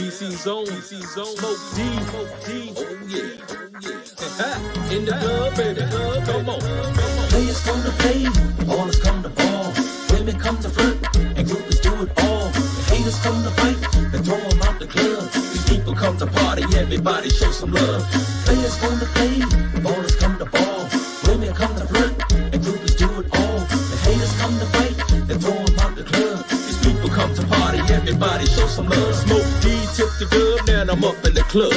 DC zone, smoke D, oh yeah. In the club, baby, come on. Players come to play, ballers come to ball. Women come to flirt, and groupies do it all. Haters come to fight, and throw them out the club. These people come to party, everybody show some love. Players come to play, ballers come to ball. Women come to flirt, and groupies do it all. The haters come to fight, and throw them out the club. These people come to party, everybody show some love. Smoke D, tip the dub, now I'm up in the club.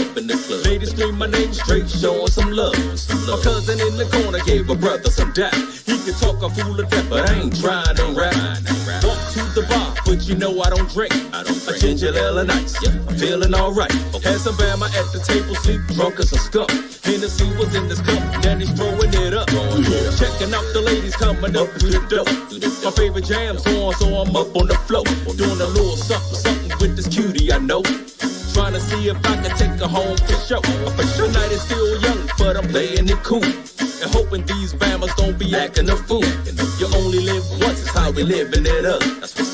Ladies scream my name straight, showing some love. My cousin in the corner gave a brother some dap. He can talk a fool to death, but I ain't trying to rap. Walk to the bar, but you know I don't drink. A ginger ale and ice, I'm feeling alright. Had some Bama at the table, sleep drunk as a skunk. Hennessy was in this cup, then he's throwing it up. Checking out the ladies coming up to the door. My favorite jam's on, so I'm up on the floor. Doing a little something with this cutie I know. Trying to see if I can take her home for show. The night is still young, but I'm playing it cool. And hoping these Bammers don't be acting a fool. You only live once, is how we living it up.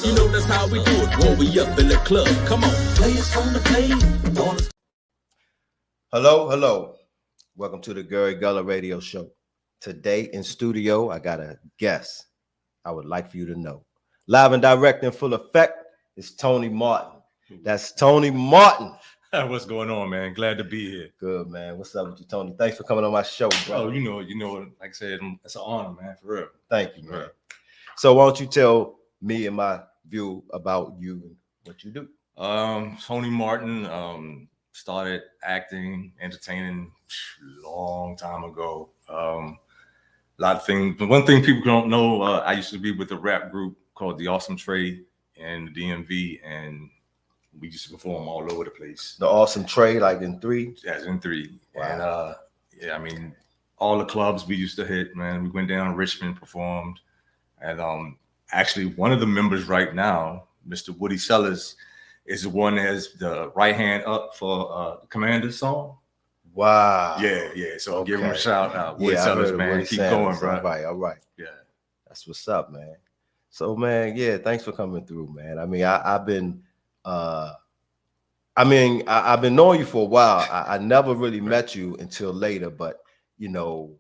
You know that's how we do it when we up in the club. Come on. Players come to play, ballers. Hello. Welcome to the GULLUH Radio Show. Today in studio, I got a guest I would like for you to know. Live and direct in full effect is Toney Martin. That's Toney Martin. What's going on, man? Glad to be here. Good, man. What's up with you, Toney? Thanks for coming on my show, bro. Oh, you know, like I said, it's an honor, man, for real. Thank you, man. So why don't you tell me and my view about you and what you do? Toney Martin started acting, entertaining long time ago. A lot of things. But one thing people don't know, I used to be with a rap group called The Awesome Trade in the DMV, and we used to perform all over the place. The Awesome Trade, like in 3? Yes, in 3. Wow. And yeah, I mean, all the clubs we used to hit, man. We went down to Richmond, performed, and actually one of the members right now, Mr. Woody Sellers, is the one that has the right hand up for the Commander's song. Wow. Yeah. So I'll give him a shout out. Woody Sellers, man. Woody Keep Sellers. going, bro. All right. Yeah. That's what's up, man. So, man, yeah, thanks for coming through, man. I mean, I've been knowing you for a while. I never really met you until later, but you know,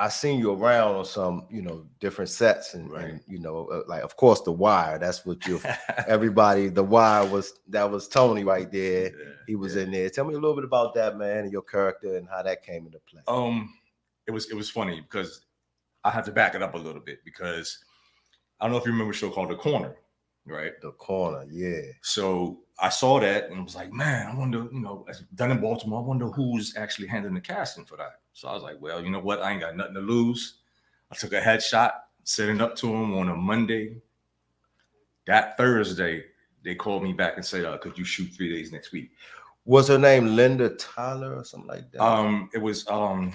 I seen you around on some, you know, different sets and you know, like of course The Wire. That's what you everybody. The Wire was Toney right there. Yeah, he was in there. Tell me a little bit about that, man, and your character and how that came into play. It was funny because I have to back it up a little bit because I don't know if you remember a show called The Corner, right? The Corner, yeah. So I saw that and was like, man, I wonder, you know, it's done in Baltimore. I wonder who's actually handling the casting for that. So I was like, well, you know what? I ain't got nothing to lose. I took a headshot, sent it up to him on a Monday. That Thursday, they called me back and said, could you shoot 3 days next week? Was her name Linda Tyler or something like that? It was, no.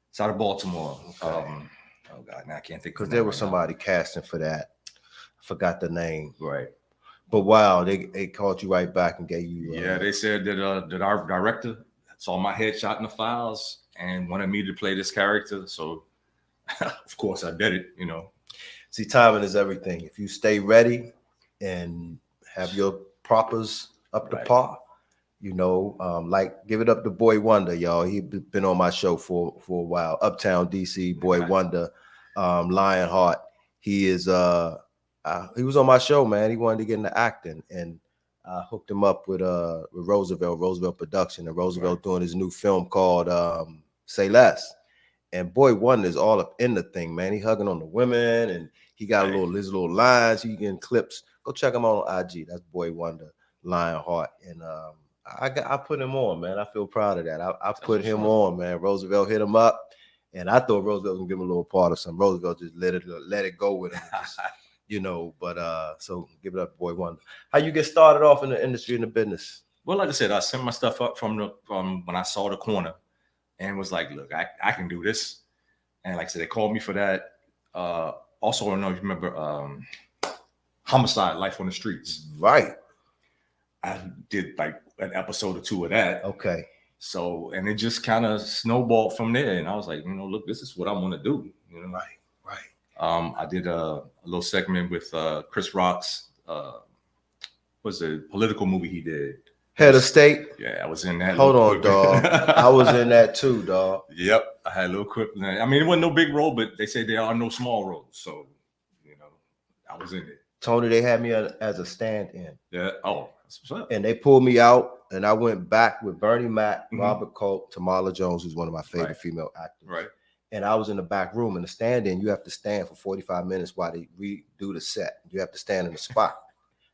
It's out of Baltimore. Okay. Oh God, now I can't think. Because there was somebody casting for that. I forgot the name. Right. But wow, they called you right back and gave you. Yeah, they said that our director saw my headshot in the files and wanted me to play this character. So, of course, I did it. You know. See, timing is everything. If you stay ready and have your propers up to par, you know, like give it up to Boy Wonder, y'all. He been on my show for a while. Uptown DC, Boy Wonder, Lionheart. He is he was on my show, man. He wanted to get into acting, and I hooked him up with Roosevelt Production, and Roosevelt doing his new film called Say Less. And Boy Wonder is all up in the thing, man. He hugging on the women, and he got his little lines. He getting clips. Go check him out on IG. That's Boy Wonder, Lionheart, and I put him on, man. I feel proud of that. I put him on, man. Roosevelt hit him up, and I thought Roosevelt was gonna give him a little part of some. Roosevelt just let it go with him, just, you know. But so give it up, Boy Wonder. How you get started off in the industry, in the business? Well, like I said, I sent my stuff up from when I saw The Corner, and was like, look, I can do this. And like I said, they called me for that. Also, I don't know if you remember Homicide: Life on the Streets. Right. I did like an episode or 2 of that. Okay. So, and it just kind of snowballed from there. And I was like, you know, look, this is what I want to do. You know, right. I did a little segment with Chris Rock's was a political movie he did. Head of State. Yeah, I was in that. Hold on, dog. I was in that too, dog. Yep, I had a little quick. I mean, it wasn't no big role, but they say there are no small roles, so you know, I was in it. Tony, they had me as a stand-in. Yeah. Oh, that's what's up. And they pulled me out, and I went back with Bernie Mac, Robert Culp, Tamala Jones, who's one of my favorite female actors. Right. And I was in the back room. In the stand-in, you have to stand for 45 minutes while they redo the set. You have to stand in the spot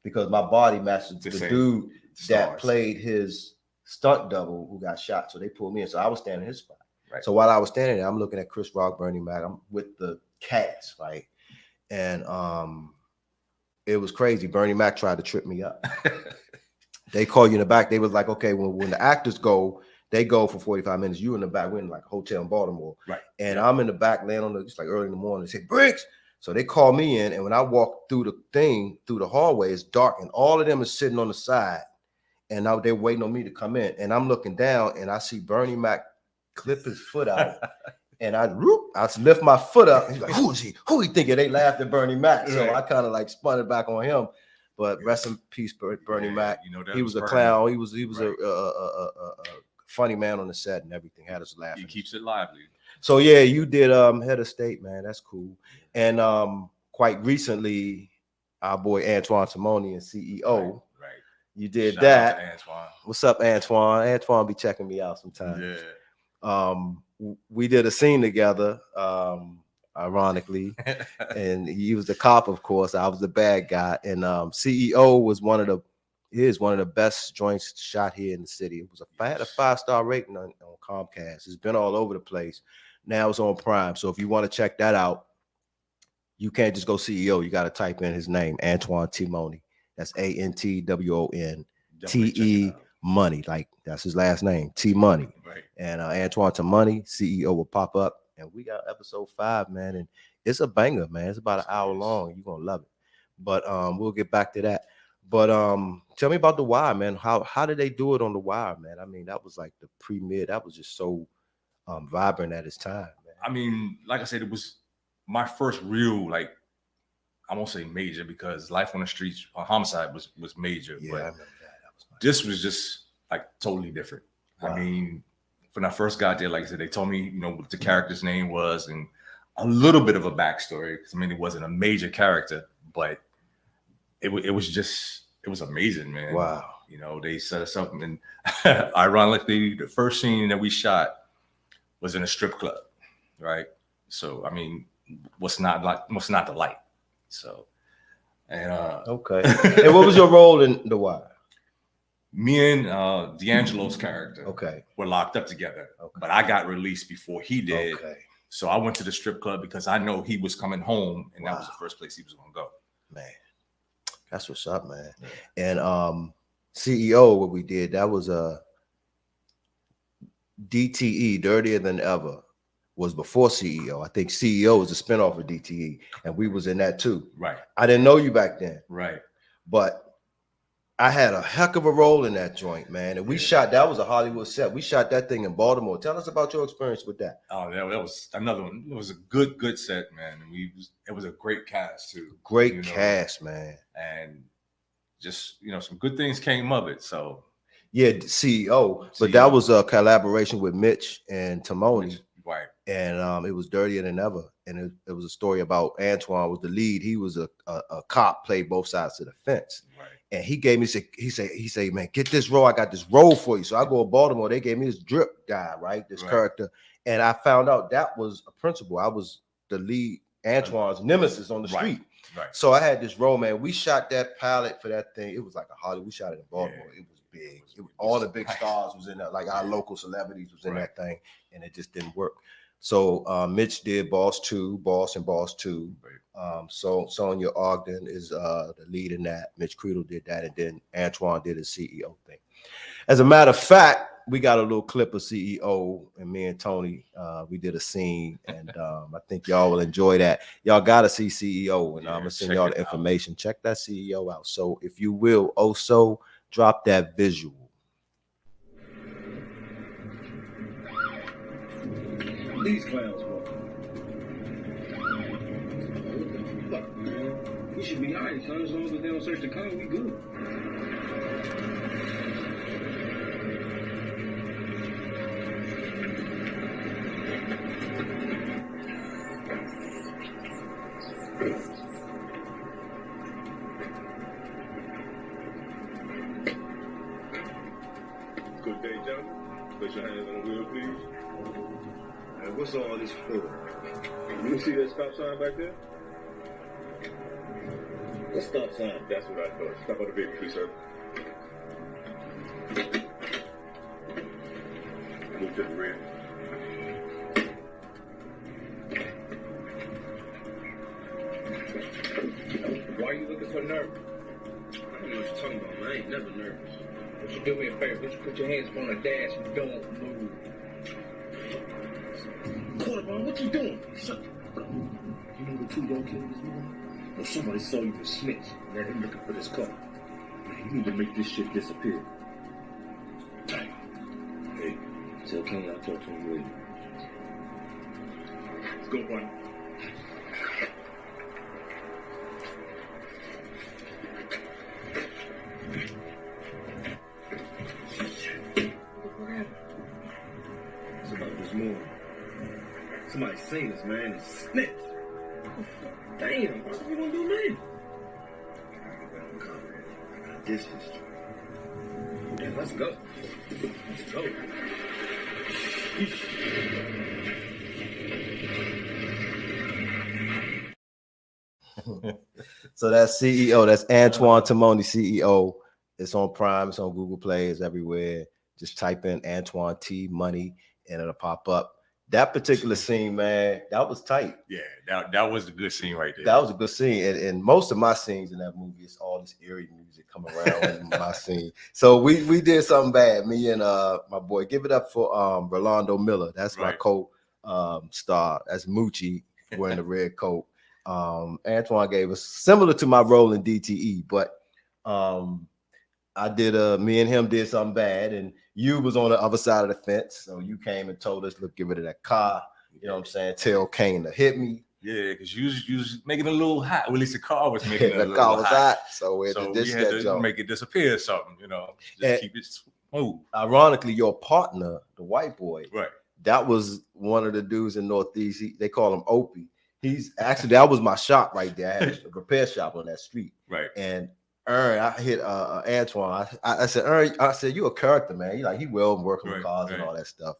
because my body matches the dude that played his stunt double who got shot. So they pulled me in. So I was standing in his spot. Right. So while I was standing there, I'm looking at Chris Rock, Bernie Mac. I'm with the cast, right? And it was crazy. Bernie Mac tried to trip me up. They call you in the back. They was like, okay, when the actors go, they go for 45 minutes. You in the back. We're in like a hotel in Baltimore. Right. And I'm in the back laying on it's like early in the morning. They say, Briggs. So they call me in. And when I walk through the thing, through the hallway, it's dark. And all of them is sitting on the side. And now they're waiting on me to come in. And I'm looking down and I see Bernie Mac clip his foot out. And I lift my foot up. And he's like, who is he? Who he thinking? They laughed at Bernie Mac. So I kind of like spun it back on him. But rest in peace, Bernie Mac. You know, he was a clown. He was a funny man on the set and everything. Had us laughing. He keeps it lively. So yeah, you did Head of State, man. That's cool. And quite recently, our boy Antoine Simone and CEO. Right. You did Shout that. Out to Antoine. What's up, Antoine? Antoine be checking me out sometimes. Yeah. We did a scene together, ironically, and he was the cop, of course. I was the bad guy, and CEO was one of the best joints shot here in the city. It was had a 5-star rating on Comcast. It's been all over the place. Now it's on Prime. So if you want to check that out, you can't just go CEO. You got to type in his name, Antoine Timoni. That's ANTWONTE Money. Like that's his last name, T Money. Right. And Antoine Timoni, CEO, will pop up. And we got episode 5, man. And it's a banger, man. It's about an hour long. You're going to love it. But we'll get back to that. But tell me about The Wire, man. How did they do it on The Wire, man? I mean, that was like the premiere. That was just so vibrant at its time, man. I mean, like I said, it was my first real, like, I won't say major because Life on the Streets, Homicide was major. Yeah, but I remember that. This was just like totally different. Wow. I mean, when I first got there, like I said, they told me, you know, what the character's name was and a little bit of a backstory. Because I mean, it wasn't a major character, but it was amazing, man. Wow. You know, they set us up, and ironically, the first scene that we shot was in a strip club, right? So I mean, what's not the light? So, and okay. And what was your role in The Wire? Me and D'Angelo's character were locked up together, but I got released before he did. Okay. So I went to the strip club because I know he was coming home, and that was the first place he was going to go. Man, that's what's up, man. Yeah. And CEO, what we did, that was a DTE, Dirtier Than Ever, was before CEO. I think CEO was a spinoff of DTE, and we was in that too. Right. I didn't know you back then. Right. But I had a heck of a role in that joint, man. And we shot, that was a Hollywood set. We shot that thing in Baltimore. Tell us about your experience with that. Oh, that was another one. It was a good set, man. It was a great cast too. Great cast, man. And just, you know, some good things came of it. So yeah, CEO. But that was a collaboration with Mitch and Timoni. Right. And it was Dirtier Than Ever. And it was a story about Antoine was the lead. He was a cop, played both sides of the fence. Right. And he gave me, he said, man, get this role. I got this role for you. So I go to Baltimore. They gave me this drip guy, right? This character. And I found out that was a principal. I was the lead, Antoine's nemesis on the street. Right. So I had this role, man. We shot that pilot for that thing. It was like a Hollywood. We shot it in Baltimore. Yeah. It was big. All the big stars was in that. Like our local celebrities was in that thing. And it just didn't work. So Mitch did Boss and Boss 2. So Sonia Ogden is the lead in that. Mitch Creedle did that, and then Antoine did his CEO thing. As a matter of fact, we got a little clip of CEO, and me and Toney, we did a scene, and I think y'all will enjoy that. Y'all got to see CEO, and I'm gonna send y'all the information. Check that CEO out. So if you will, also drop that visual. These clowns walk. What the fuck, man? We should be alright, son. As long as they don't search the car, we good. Good day, gentlemen. Place your hands on the wheel, please. And what's all this for? You see that stop sign back there? What stop sign? That's what I thought. Stop on the vehicle, please, sir. Move to the rear. Why are you looking so nervous? I don't know what you're talking about, man. I ain't never nervous. Would you do me a favor? Would you put your hands up on the dash and don't move? Quarterback, what you doing? Shut. You know the two young killers, man? Well, somebody saw you with snitch, and they're looking for this car. Man, you need to make this shit disappear. Hey, tell Kenny I'll talk to him later. Let's go, buddy. What happened? It's about this morning. Somebody seen us, man, and snitched. Damn, what are we gonna do now? I got this history. Yeah, let's go. Let's go. So that's CEO. That's Antoine Toney, CEO. It's on Prime. It's on Google Play. It's everywhere. Just type in Antoine T Money and it'll pop up. That particular scene, man, that was tight. Yeah, that was a good scene right there. That was a good scene. And most of my scenes in that movie is all this eerie music coming around in my scene. So we did something bad. Me and my boy, give it up for Rolando Miller. That's my co-star. That's Moochie wearing the red coat. Antoine gave us similar to my role in DTE, but I did me and him did something bad, and you was on the other side of the fence. So you came and told us, look, get rid of that car. You know what I'm saying? Tell Kane to hit me. Yeah, because you was making it a little hot. Well, at least the car was making it a the little car was hot. So we had to make it disappear or something, you know. Just keep it smooth. Ironically, your partner, the white boy, right? That was one of the dudes in Northeast. They call him Opie. He's actually, that was my shop right there. I had a repair shop on that street. Right. And Ern, I hit Antoine. I said, Ern, I said, you a character, man. He well working with cars and all that stuff.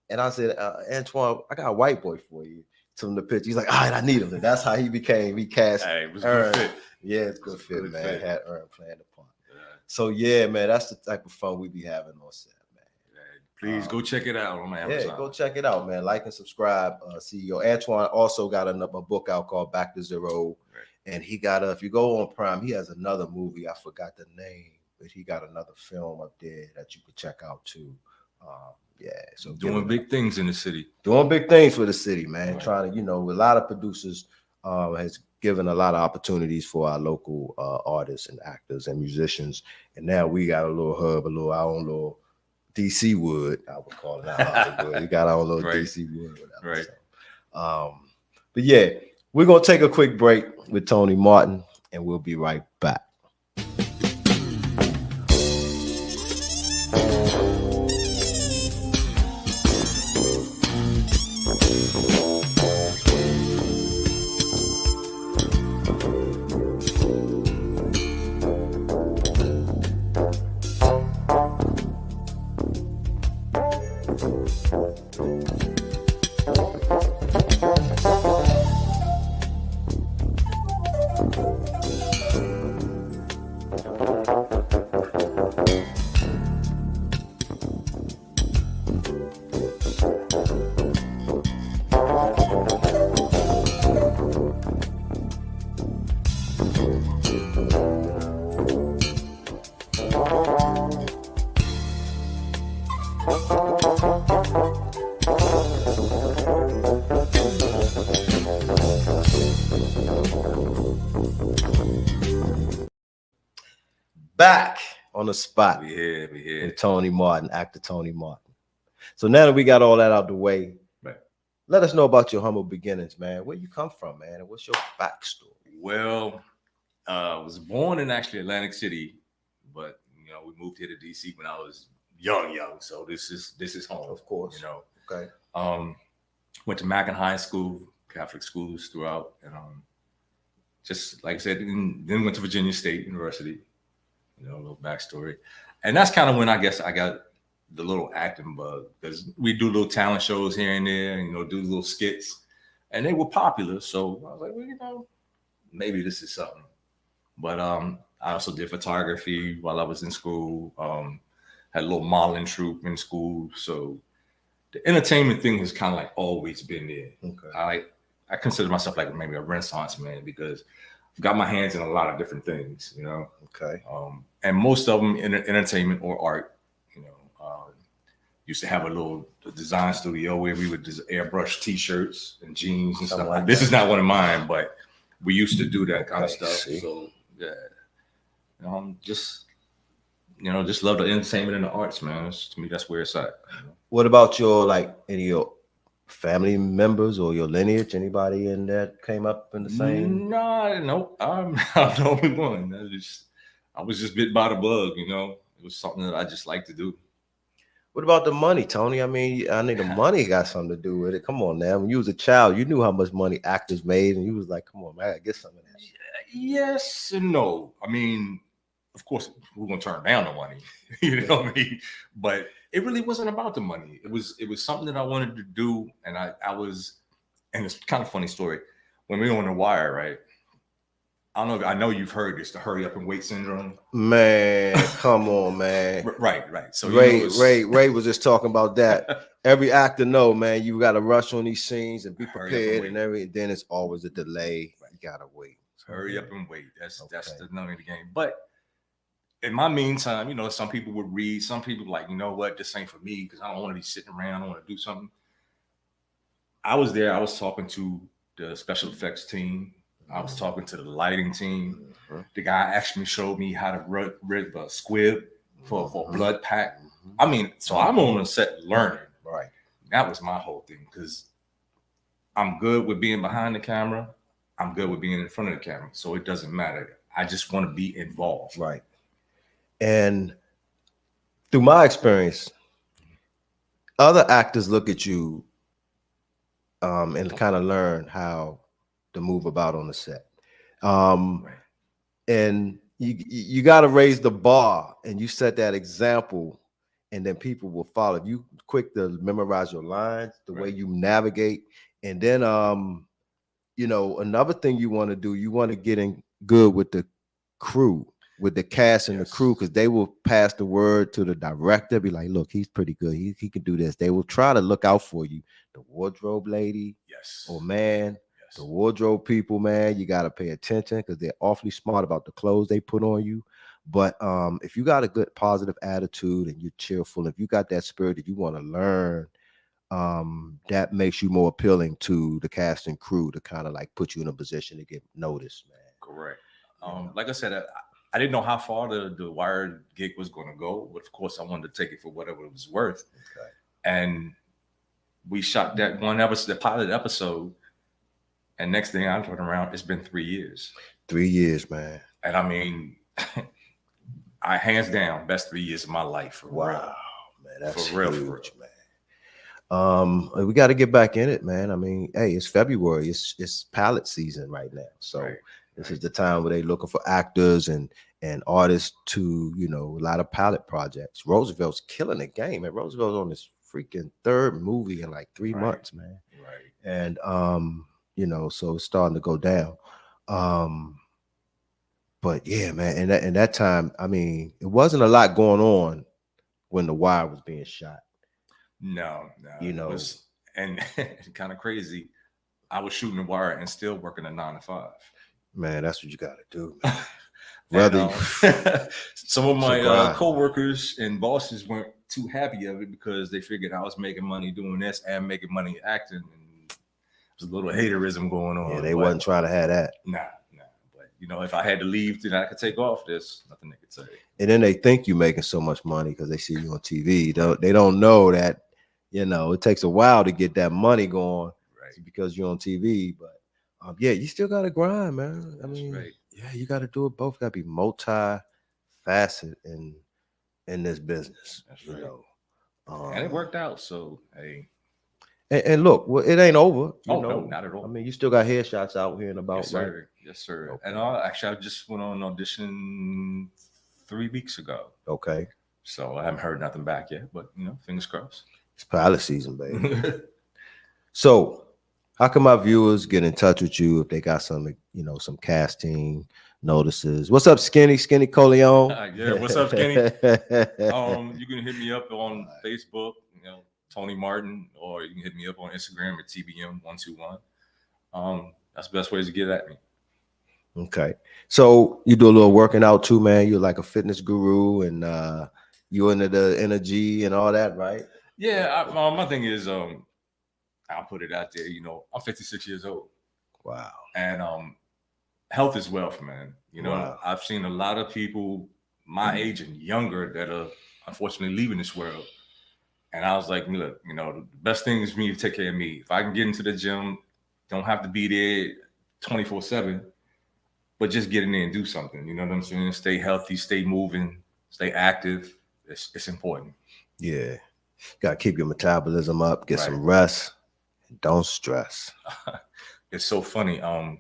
And I said, Antoine, I got a white boy for you. To him the picture. He's like, all right, I need him. And that's how he cast it was Ern. Good fit. Yeah, it's good fit, man. Fit. Had Ern playing the part. Yeah. So yeah, man, that's the type of fun we be having on set, man. Please go check it out on Amazon. Yeah, go check it out, man. Like and subscribe. CEO Antoine also got a book out called Back to Zero. Right. And he got if you go on Prime, he has another movie. I forgot the name, but he got another film up there that you could check out too. Yeah, so doing big things in the city. Doing big things for the city, man. Right. Trying to, a lot of producers has given a lot of opportunities for our local artists and actors and musicians. And now we got a little hub, our own little DC Wood, I would call it Hollywood. We got our own little DC Wood. Whatever, right. So. But yeah, we're going to take a quick break with Tony Martin, and we'll be right back. Back on the spot. We here. With Tony Martin, actor Tony Martin. So now that we got all that out the way, let us know about your humble beginnings, man. Where you come from, man, and what's your backstory? Well, I was born in actually Atlantic City, but you know, we moved here to DC when I was young. So this is home, Of course. You know. Okay. Went to Mackin High School, Catholic schools throughout, and just like I said, then went to Virginia State University. You know, a little backstory, and that's kind of when I guess I got the little acting bug, because we do little talent shows here and there, and, you know, do little skits, and they were popular. So I was like, well, you know, maybe this is something. But I also did photography while I was in school. Had a little modeling troupe in school, so the entertainment thing has kind of like always been there. Okay. I consider myself like maybe a Renaissance man, because I've got my hands in a lot of different things, you know. Okay. And most of them in entertainment or art. You know, used to have a little design studio where we would just airbrush T-shirts and jeans and stuff. Like this is not one of mine, but we used to do that kind of stuff. See. So yeah, just love the entertainment and the arts, man. To me, that's where it's at. You know? What about your, like, any of your family members or your lineage? Anybody in that came up in the same? No, I'm the only one. I was just bit by the bug, you know. It was something that I just like to do. What about the money, Tony? I mean, I think the money got something to do with it. Come on, now. When you was a child, you knew how much money actors made, and you was like, come on, man, I gotta get some of that. Yes and no. I mean, of course, we're gonna turn down the money, you know what I mean? But it really wasn't about the money. It was something that I wanted to do, and I was, and it's kind of a funny story. When we were on The Wire, right? I know you've heard this, the hurry up and wait syndrome. Man, come on, man. Right. So Ray was just talking about that. Every actor know, man, you got to rush on these scenes and be prepared and everything. Then it's always a delay. You gotta wait. Hurry up and wait. That's the name of the game. But in my meantime, you know, some people would read. Some people like, you know what, this ain't for me because I don't want to be sitting around. I want to do something. I was there. I was talking to the special effects team. I was talking to the lighting team. The guy actually showed me how to rip a squib for a blood pack. I mean, so I'm on the set learning. Right. That was my whole thing, because I'm good with being behind the camera. I'm good with being in front of the camera. So it doesn't matter. I just want to be involved. Right. And through my experience, other actors look at you and kind of learn how to move about on the set. And you got to raise the bar, and you set that example, and then people will follow. If you quick to memorize your lines, the way you navigate, and then you know, another thing you want to do, you want to get in good with the crew, with the cast and the crew, because they will pass the word to the director, be like, look, he's pretty good, he can do this. They will try to look out for you. The wardrobe lady, or man, the wardrobe people, man, you got to pay attention, because they're awfully smart about the clothes they put on you. But if you got a good positive attitude and you're cheerful, if you got that spirit that you want to learn, that makes you more appealing to the cast and crew to kind of like put you in a position to get noticed, man. Correct. Like I said, I didn't know how far the Wire gig was going to go, but of course I wanted to take it for whatever it was worth. Okay. And we shot that one episode, the pilot episode, and next thing I'm turning around, it's been 3 years. 3 years, man. And I mean, I hands down best 3 years of my life. For real. Man, that's for real, huge, man. We got to get back in it, man. I mean, hey, it's February. It's pilot season right now, so this is the time where they looking for actors and artists to, you know, a lot of pilot projects. Roosevelt's killing the game, man. Roosevelt's on this freaking third movie in like 3 months, man. Right. And you know, so it's starting to go down. But yeah, man, and that time, I mean, it wasn't a lot going on when The Wire was being shot. No, you know, and kind of crazy. I was shooting The Wire and still working a 9 to 5. Man, that's what you got to do, man. Rather, some of my co-workers and bosses weren't too happy of it because they figured I was making money doing this and making money acting, and there's a little haterism going on. Yeah, they wasn't trying to have that. Nah. But you know, if I had to leave, then I could take off. There's nothing they could say. And then they think you're making so much money because they see you on TV. They don't know that, you know, it takes a while to get that money going, because you're on TV. But Yeah, you still got to grind, man. I That's mean, right. yeah, you got to do it both. Got to be multi-faceted in this business. That's You right. know, And it worked out. So hey, and look, well, it ain't over. You oh know, no, not at all. I mean, you still got headshots out here and about, Yes, right? sir. Yes, sir. Okay. And actually, I just went on an audition 3 weeks ago. Okay, So I haven't heard nothing back yet, but fingers crossed. it's pilot season, baby. So, how can my viewers get in touch with you if they got some, some casting notices? What's up, Skinny Coleon? Yeah, what's up, Skinny? You can hit me up on Facebook, Toney Martin, or you can hit me up on Instagram at TBM121. That's the best ways to get at me. Okay, so you do a little working out too, man. You're like a fitness guru, and you into the energy and all that, right? Yeah, my thing is, I'll put it out there. I'm 56 years old. Wow. And health is wealth, man. Wow. I've seen a lot of people my age and younger that are unfortunately leaving this world. And I was like, look, the best thing is for me to take care of me. If I can get into the gym, don't have to be there 24/7, but just get in there and do something. You know what I'm saying? Stay healthy, stay moving, stay active. It's important. Yeah. Got to keep your metabolism up, get some rest, and don't stress. It's so funny. I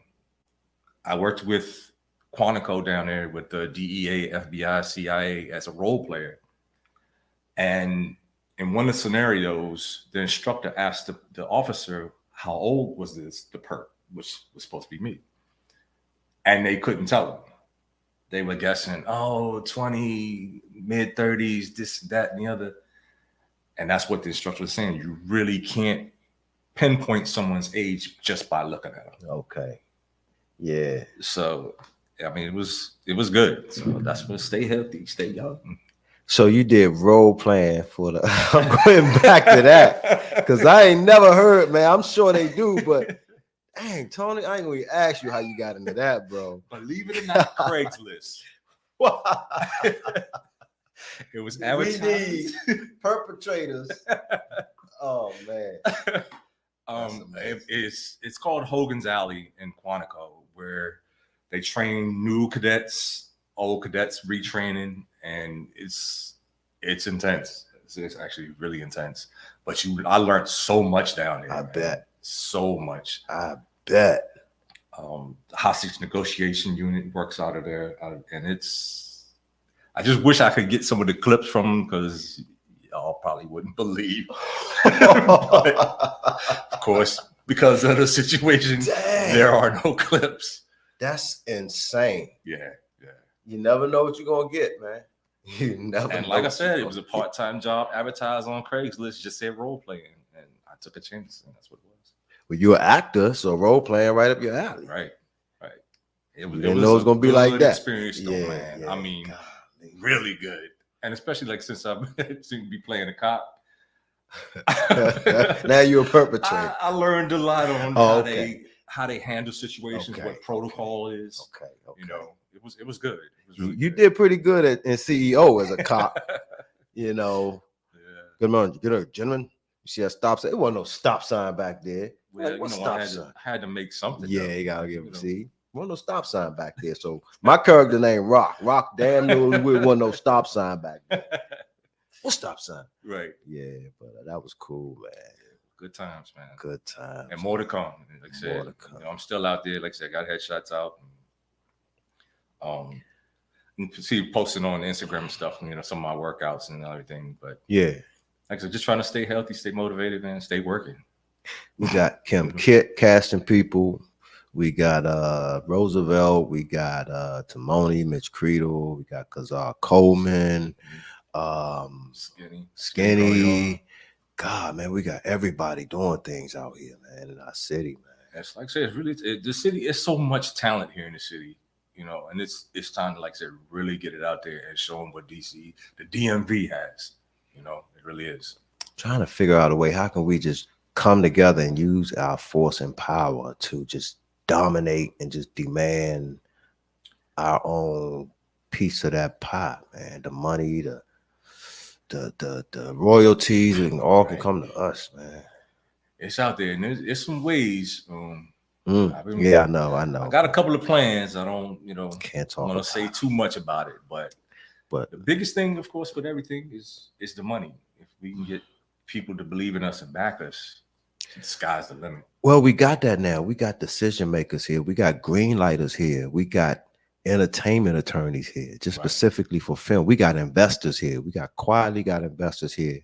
worked with Quantico down there with the DEA, FBI, CIA as a role player. And in one of the scenarios, the instructor asked the officer, how old was the perp, which was supposed to be me. And they couldn't tell them. They were guessing, 20, mid-30s, this, that, and the other. And that's what the instructor was saying. You really can't pinpoint someone's age just by looking at them. Okay. Yeah. So, I mean, it was good. So that's what, stay healthy, stay young. So you did role playing for the, I'm going back to that because I ain't never heard, man. I'm sure they do, but dang, Toney, I ain't going to ask you how you got into that, bro. Believe it or not, Craigslist. It was advertised. We need perpetrators. Oh man. It's called Hogan's Alley in Quantico, where they train new cadets, old cadets retraining, and it's intense. It's actually really intense. But I learned so much down there. I bet. So much. I bet. The hostage negotiation unit works out of there, and I just wish I could get some of the clips from them because y'all probably wouldn't believe. But, of course, because of the situation, there are no clips. That's insane. Yeah. You never know what you're gonna get, man. You never. And like I said, it was a part-time job advertised on Craigslist. Just said role playing, and I took a chance, and that's what it was. Well, you're an actor, so role playing right up your alley. Right. It was gonna be like that. Experience, though, man. Yeah, I mean, really good, and especially like since I've seen be playing a cop. Now you're a perpetrator. I learned a lot on how they handle situations, what protocol is. Okay. It was good. It was really you good. did pretty good in CEO as a cop. Yeah. Good morning, gentlemen. You see that stop sign? It wasn't no stop sign back there. Well, what stop sign? I had to make something. Yeah, you gotta give him. See, wasn't no stop sign back there. So my character name Rock. Rock damn knew we wasn't no stop sign back there. What stop sign? Right. Yeah, but that was cool, man. Good times, man. Good times. And more to come. Like I said, I'm still out there. Like I said, I got headshots out. You can see posting on Instagram and stuff, some of my workouts and everything. But yeah, like I said, just trying to stay healthy, stay motivated, man, stay working. We got Kim Kit casting people. We got Roosevelt. We got Toney, Mitch Creedle. We got Kazar Coleman. Skinny. God, man, we got everybody doing things out here, man, in our city, man. It's like I said, it's really the city. It's so much talent here in the city, and it's time to, like I said, really get it out there and show them what the DMV has. It really is. Trying to figure out a way. How can we just come together and use our force and power to just dominate and just demand our own piece of that pot, man? The money, the royalties, and all can come to us, man. It's out there, and there's some ways I've been- Yeah, I know. I got a couple of plans. I don't, Can't talk want about to say too much about it, but But the biggest thing, of course, with everything is the money. If we can get people to believe in us and back us, the sky's the limit. well, we got that now. We got decision makers here. We got green lighters here. We got entertainment attorneys here, just Right. specifically for film. We got investors here. We quietly got investors here.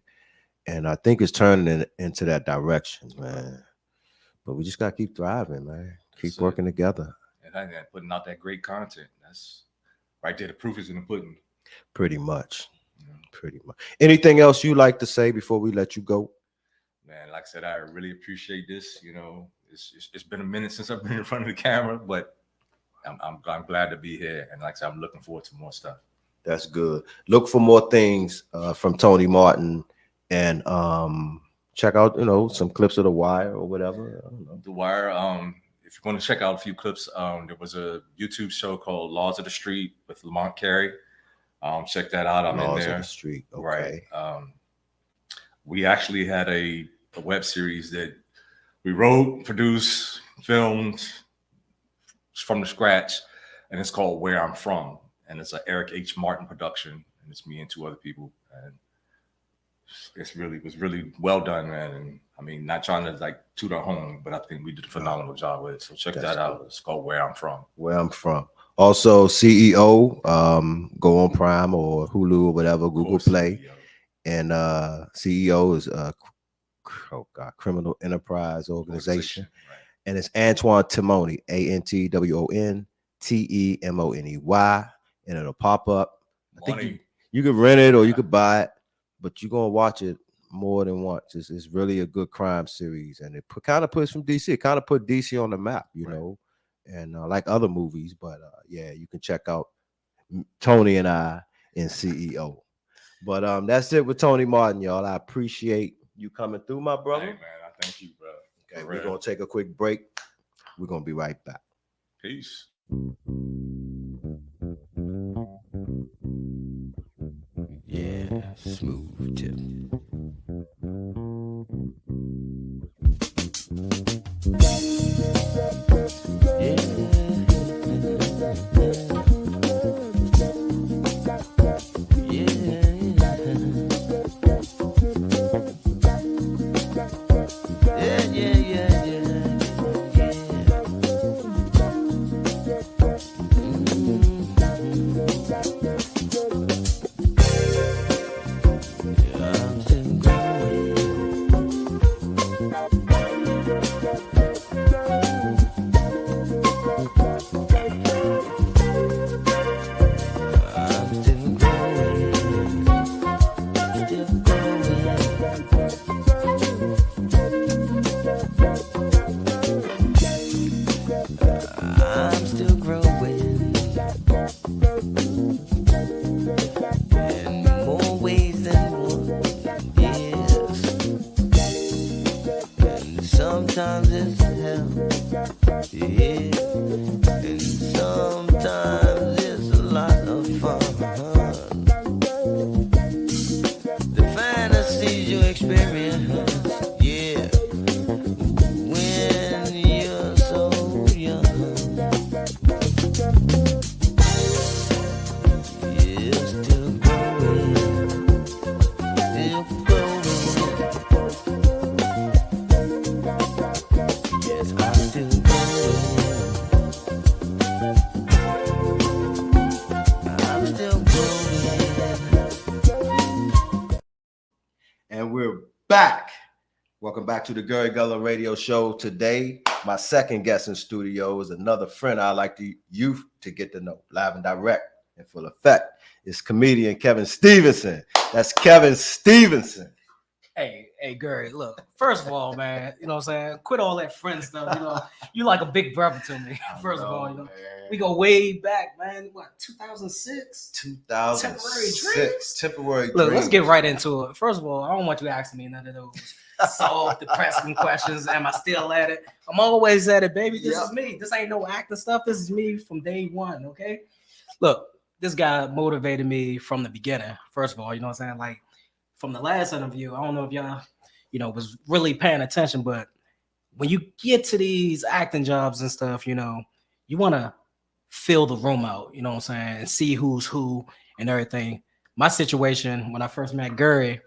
And I think it's turning into that direction, man. But we just got to keep thriving, man. Keep That's it. working together. And putting out that great content. That's right there. The proof is in the pudding. Pretty much. Pretty much. Anything else you like to say before we let you go? Man, like I said, I really appreciate this. It's been a minute since I've been in front of the camera, but I'm glad to be here. And like I said, I'm looking forward to more stuff. That's good. Look for more things from Toney Martin, and check out, some clips of The Wire or whatever. I don't know. The Wire. If you want to check out a few clips, there was a YouTube show called Laws of the Street with Lamont Carey. Check that out. I'm Laws in there. of the Street. Okay. Right. We actually had a web series that we wrote, produced, filmed from the scratch, and it's called Where I'm From, and it's an Eric H. Martin production, and it's me and 2 other people, and it was really well done, man. And I mean, not trying to like toot our home, but I think we did a phenomenal job with it. So check that out. It's called Where I'm From. Where I'm From. Also, CEO, go on Prime or Hulu or whatever, Google Play. CEO. And CEO is Criminal Enterprise Organization. Right. And it's Antoine Timony, ANTWON TEMONEY, and it'll pop up. I think you could rent it or you could buy it, but you're gonna watch it more than once. It's really a good crime series, and it kind of puts from DC. It kind of put DC on the map, you know, and like other movies. But yeah, you can check out Toney and I in CEO. But that's it with Toney Martin, y'all. I appreciate you coming through, my brother. Hey, man, I thank you, bro. Okay, we're gonna take a quick break. We're gonna be right back. Peace. Yeah, smooth tip. Sometimes it's hell, yeah, and sometimes it's a lot of fun. The fantasies you experience, yeah, when you're so young, yeah, still growing, still growing. Yes, I'm still growing. I'm still growing. And we're back. Welcome back to the GULLUH Radio Show. Today, my second guest in studio is another friend I like you to get to know, live and direct in full effect. It's comedian Kevin Stevenson. That's Kevin Stevenson. Hey, Gary, look, first of all, man, you know what I'm saying? Quit all that friend stuff. You know, you like a big brother to me. First of all, you know, we go way back, man. What, 2006? 2006. Temporary Look, let's dreams. get right into it. First of all, I don't want you asking me none of those soft, depressing questions. Am I still at it? I'm always at it, baby. This is me. This ain't no acting stuff. This is me from day one, okay? Look, this guy motivated me from the beginning. First of all, you know what I'm saying? Like, from the last interview, I don't know if y'all, was really paying attention, but when you get to these acting jobs and stuff, you know, you want to fill the room out, you know what I'm saying, and see who's who and everything. My situation when I first met Gary,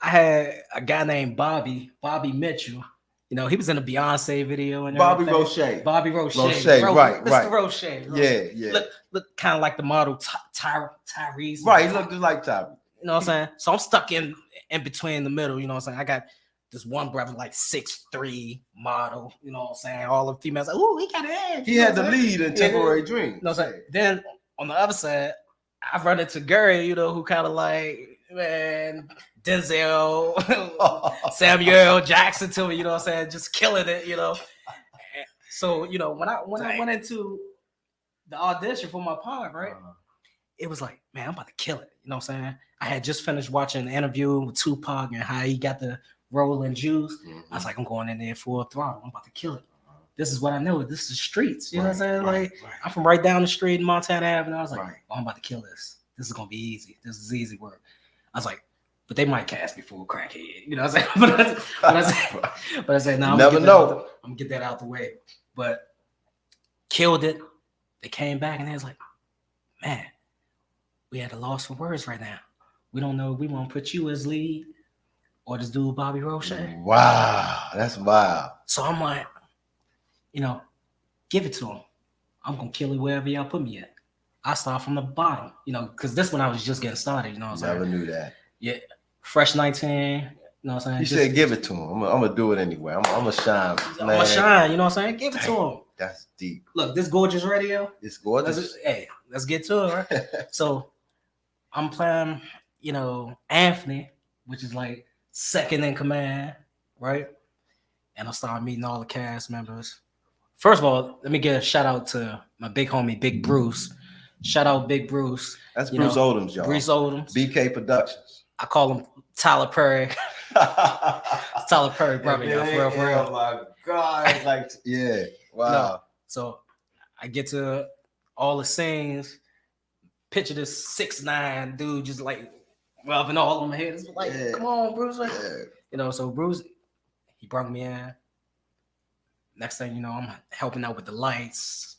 I had a guy named Bobby Mitchell. You know, he was in a Beyonce video and Bobby everything. Roche. Bobby Roche. Roche, Bro, right, Mr. right. Roche. Yeah. Look kind of like the model Tyrese. Right, he looked just like Tyrese. You know what I'm saying? So I'm stuck in between the middle, you know what I'm saying? I got this one brother like 6'3" model, you know what I'm saying? All the females like, ooh, he got an ass. He had the lead in Temporary Dream. You know what I'm saying? Then on the other side, I've run into Gary, you know, who kind of like, man, Denzel, Samuel Jackson to me, you know what I'm saying? Just killing it, you know. So, you know, when I went into the audition for my part, right? It was like, man, I'm about to kill it. You know what I'm saying? I had just finished watching an interview with Tupac and how he got the roll and juice. I was like, I'm going in there full throttle. I'm about to kill it. This is what I know. This is streets. You know what I'm saying? Like, I'm from right down the street in Montana Avenue. I was like, oh, I'm about to kill this. This is going to be easy. This is easy work. I was like, but they might cast me for a crackhead. You know what I'm saying? but I said, no, I'm going to get that out the way. But killed it. They came back and they was like, man, we had a loss for words right now. We don't know if we want to put you as lead or this dude Bobby Roche. Wow, that's wild. So I'm like, you know, give it to him. I'm gonna kill it wherever y'all put me at. I start from the bottom, you know, because this one I was just getting started. You know what I'm saying? Never knew that. Yeah, fresh 19. You know what I'm saying? You said give it to him. I'm gonna do it anyway. I'm gonna shine. I'm gonna shine. You know what I'm saying? Give it to him. That's deep. Look, this gorgeous radio. It's gorgeous. Let's get to it, right? So I'm playing, you know, Anthony, which is like second in command, right? And I started meeting all the cast members. First of all, let me give a shout out to my big homie, Big Bruce. Shout out Big Bruce. That's Bruce Odoms, y'all. Bruce Odoms. BK Productions. I call him Tyler Perry. Tyler Perry, brother. For real. Oh my God. Like, yeah. Wow. No. So I get to all the scenes. Picture this 6'9" dude just like rubbing all on my head. It's like, come on, Bruce. Like, you know, so Bruce, he brought me in. Next thing you know, I'm helping out with the lights,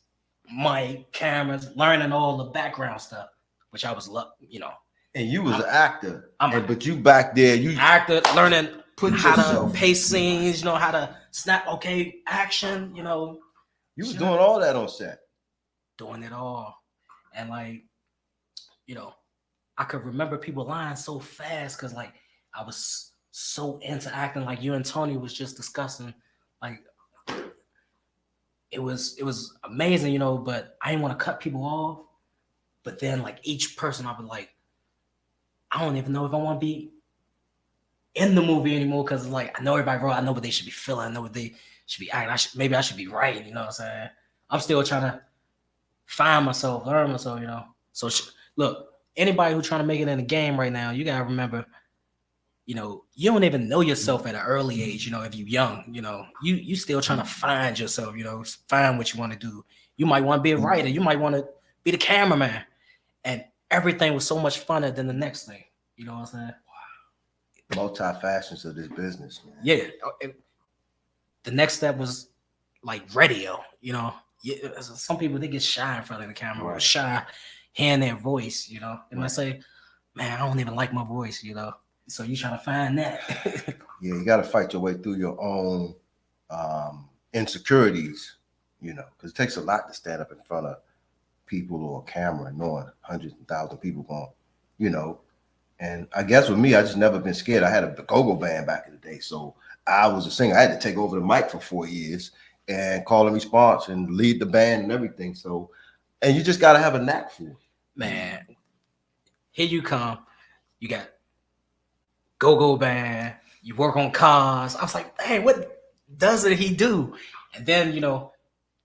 mic, cameras, learning all the background stuff, which I was, you know. And you was an actor, but you back there, you actor learning how to pace scenes, you know, how to snap. Okay, action, you know. You was doing all that on set. Doing it all, and like, you know, I could remember people lying so fast because like I was so into acting. Like you and Toney was just discussing, like it was amazing, you know. But I didn't want to cut people off. But then like each person, I was like, I don't even know if I want to be in the movie anymore because like I know everybody wrote. I know what they should be feeling. I know what they should be acting. Maybe I should be writing. You know what I'm saying? I'm still trying to find myself, learn myself. You know. So look, anybody who's trying to make it in the game right now, you gotta remember, you know, you don't even know yourself at an early age. You know, if you're young, you know, you still trying to find yourself. You know, find what you want to do. You might want to be a writer. You might want to be the cameraman, and everything was so much funner than the next thing. You know what I'm saying? Wow. Multi-fashions of this business, man. Yeah. The next step was like radio, you know. Yeah, some people, they get shy in front of the camera or shy hearing their voice, you know. And I say, man, I don't even like my voice, you know. So you trying to find that. Yeah, you got to fight your way through your own insecurities, you know, because it takes a lot to stand up in front of people or a camera knowing hundreds and thousands of people going, you know. And I guess with me, I just never been scared. I had a go-go band back in the day. So I was a singer. I had to take over the mic for 4 years and call and response and lead the band and everything. So, and you just got to have a knack for it. Man, here you come. You got go-go band. You work on cars. I was like, hey, what doesn't he do? And then, you know,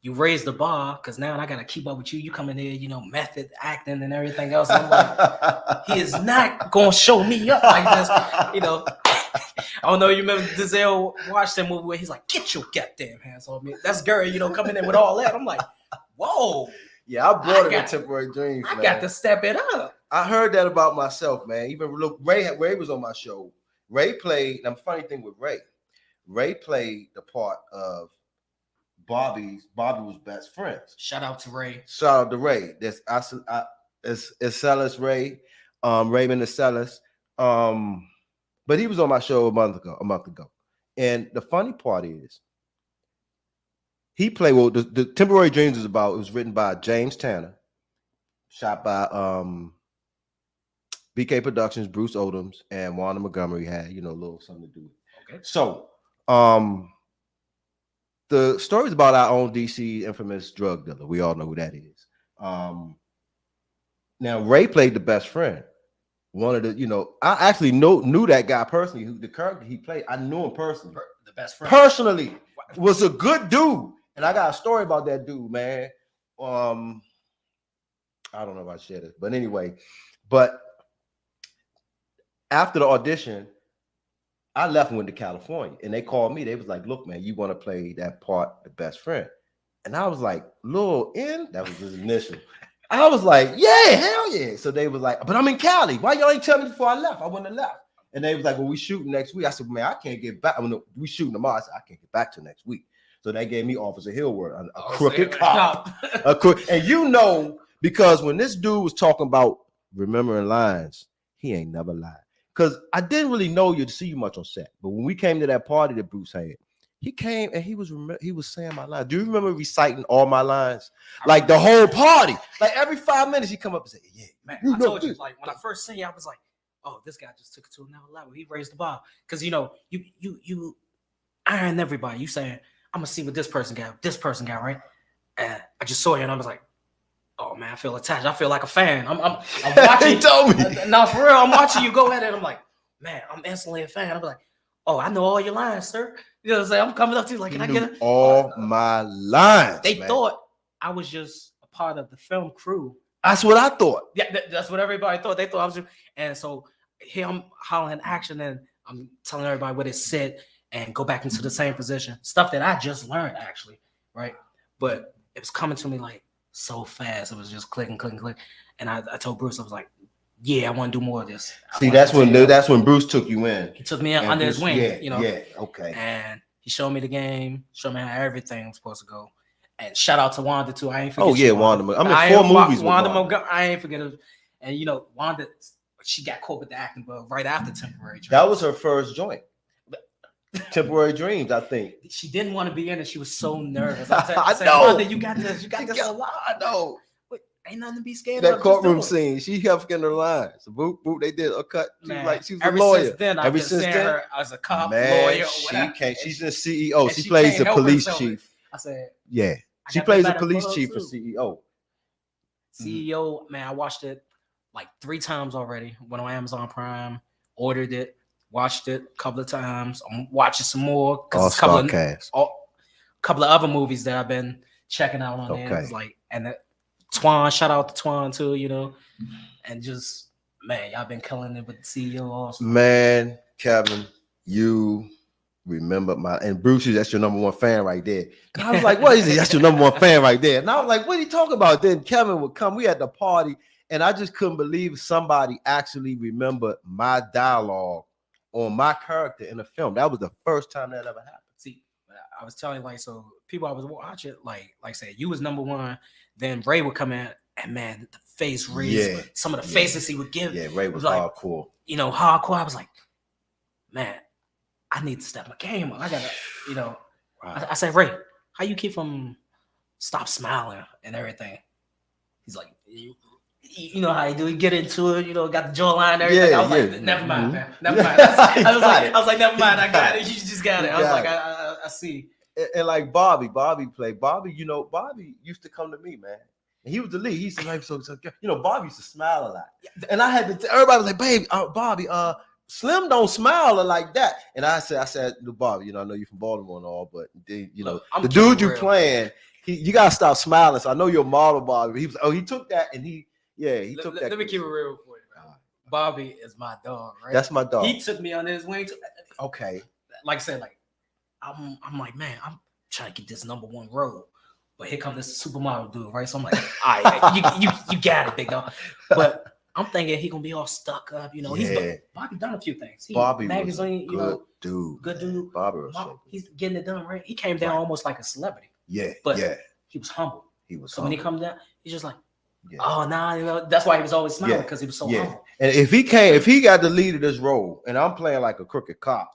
you raise the bar because now I got to keep up with you. You come in there, you know, method acting and everything else. And I'm like, he is not going to show me up like this. You know, I don't know. You remember Denzel watched that movie where he's like, get your goddamn hands on me. That's Gary, you know, coming in with all that. I'm like, whoa. Yeah, I brought it in Temporary Dreams. I got to step it up. I heard that about myself, man. Even look, Ray was on my show. Ray played, and the funny thing with Ray, Ray played the part of Bobby was best friends. Shout out to Ray. Shout out to Ray. There's Celis Ray, Raymond Celis. But he was on my show a month ago. And the funny part is he played the Temporary Dreams it was written by James Tanner, shot by BK Productions, Bruce Odoms, and Wanda Montgomery had, a little something to do with it. Okay. So the story is about our own DC infamous drug dealer. We all know who that is. Now Ray played the best friend. One of the, I actually knew that guy personally, who the character he played. I knew him personally. The best friend. Personally, was a good dude. And I got a story about that dude, man. I don't know if I share this, but anyway, after the audition, I left and went to California, and they called me. They was like, "Look, man, you want to play that part, the best friend?" And I was like, "Lil N," that was his initial. I was like, "Yeah, hell yeah!" So they was like, "But I'm in Cali. Why y'all ain't tell me before I left? I wouldn't have left." And they was like, "Well, we shooting next week." I said, "Man, I can't get back. We shooting tomorrow." I said, "I can't get back till next week." So they gave me Officer Hillward, a crooked cop, and because when this dude was talking about remembering lines, he ain't never lied. Because I didn't really know you to see you much on set, but when we came to that party that Bruce had, he came and he was saying my lines. Do you remember reciting all my lines? Like the whole party, like every 5 minutes he come up and say, "Yeah, man." I told you, like when I first seen you, I was like, "Oh, this guy just took it to another level. He raised the bar." Because you iron everybody. You saying, "I'm gonna see what this person got, right?" And I just saw you, and I was like, "Oh man, I feel attached. I feel like a fan. I'm watching." He told me. No, for real, I'm watching you go at it. I'm like, man, I'm instantly a fan. I'm like, "Oh, I know all your lines, sir." You know what I'm saying? I'm coming up to you like, "Can I get it?" All my lines. They thought I was just a part of the film crew. That's what I thought. Yeah, that's what everybody thought. They thought I was just, and so here I'm hollering action, and I'm telling everybody what it said, and go back into the same position. Stuff that I just learned actually, right? But it was coming to me like so fast. It was just clicking. And I told Bruce, I was like, "Yeah, I want to do more of this." See, that's when Bruce took you in. He took me in under his wing, Yeah, okay. And he showed me the game, showed me how everything was supposed to go. And shout out to Wanda too. I ain't forget. Oh yeah, Wanda. I'm in 4 movies with Wanda. I ain't forget of, and Wanda, she got caught with the acting bug right after Temporary Dreams. That was her first joint. Temporary Dreams, I think. She didn't want to be in it. She was so nervous. I said, know. Wanda, you got this a lot. I know. But ain't nothing to be scared That of. courtroom scene, she kept forgetting her lines. So boop, they did a cut. She was a ever lawyer. Since then, I've been seeing her as a cop, man, lawyer, or she whatever. can't. She's a CEO. She she plays the can't help police herself. chief. I said, Yeah, I she got plays that the police better chief for too. CEO. CEO, man, I watched it like 3 times already. Went on Amazon Prime, ordered it, watched it a couple of times. I'm watching some more because a couple of other movies that I've been checking out on there. It's like, and Twan, shout out to Twan too, and just, man, y'all been killing it with the CEO also. Man, Kevin, you remember and Bruce, that's your number 1 fan right there. And I was like, what is it? That's your number 1 fan right there. And I was like, what are you talking about? Then Kevin would come. We had the party, and I just couldn't believe somebody actually remembered my dialogue on my character in the film. That was the first time that ever happened. See, I was telling you, so people I was watching, like I said, you was number 1. Then Ray would come in, and man, the face raised. Some of the faces he would give. Yeah, Ray was like, hardcore. Hardcore. I was like, man, I need to step my game up. I gotta, I said, "Ray, how you keep from stop smiling and everything?" He's like, you know how you do. You get into it, got the jawline and everything. I was like, never mind, man. Never mind. I was like, never mind. I got it. You just got it. I was like, I see. And like Bobby played. Bobby used to come to me, man. And he was the lead. He used to like, so Bobby used to smile a lot. And I had to everybody was like, "Babe, Bobby, Slim don't smile like that." And I said to Bobby, I know you're from Baltimore and all, but the dude you playing, you gotta stop smiling. So I know you're a model, Bobby. He was, he took that and he took that. Let me keep it real for you, man. Bobby is my dog, right? That's my dog. He took me under his wing. Okay. Like I said, like I'm like, man, I'm trying to get this number 1 role. But here comes this supermodel dude, right? So I'm like, all right, you got it, big dog. But I'm thinking he gonna be all stuck up. You know, Bobby done a few things. Bobby magazine, was a good dude. Bobby he's getting it done right. He came down almost like a celebrity. Yeah, but he was humble. So when he comes down, he's just like, oh nah, you know, that's why he was always smiling because he was so humble. And if he got the lead of this role, and I'm playing like a crooked cop,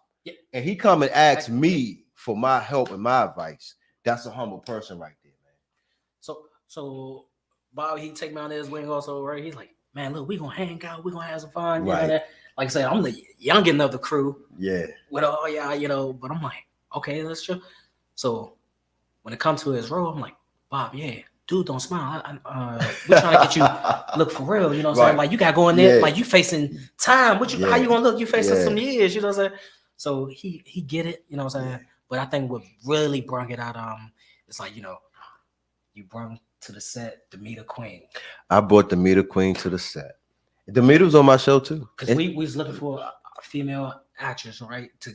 and he come and asks me for my help and my advice, that's a humble person right there, man. So Bobby, he take me on his wing also, right? He's like, man, look, we gonna hang out, we gonna have some fun, you know that. Like I said, I'm the youngin' of the crew. Yeah. With all you know, but I'm like, okay, that's true. So when it comes to his role, I'm like, Bob, dude, don't smile. We're trying to get you look for real. You know what I'm saying? Like you gotta go in there, like you facing time. How you gonna look? You facing some years, you know what I'm saying? So he get it, you know what I'm saying? But I think what really brought it out, it's like, you know, you brought to the set Demeter Queen. I brought Demeter Queen to the set. Demeter was on my show too. Because we was looking for a female actress, right? To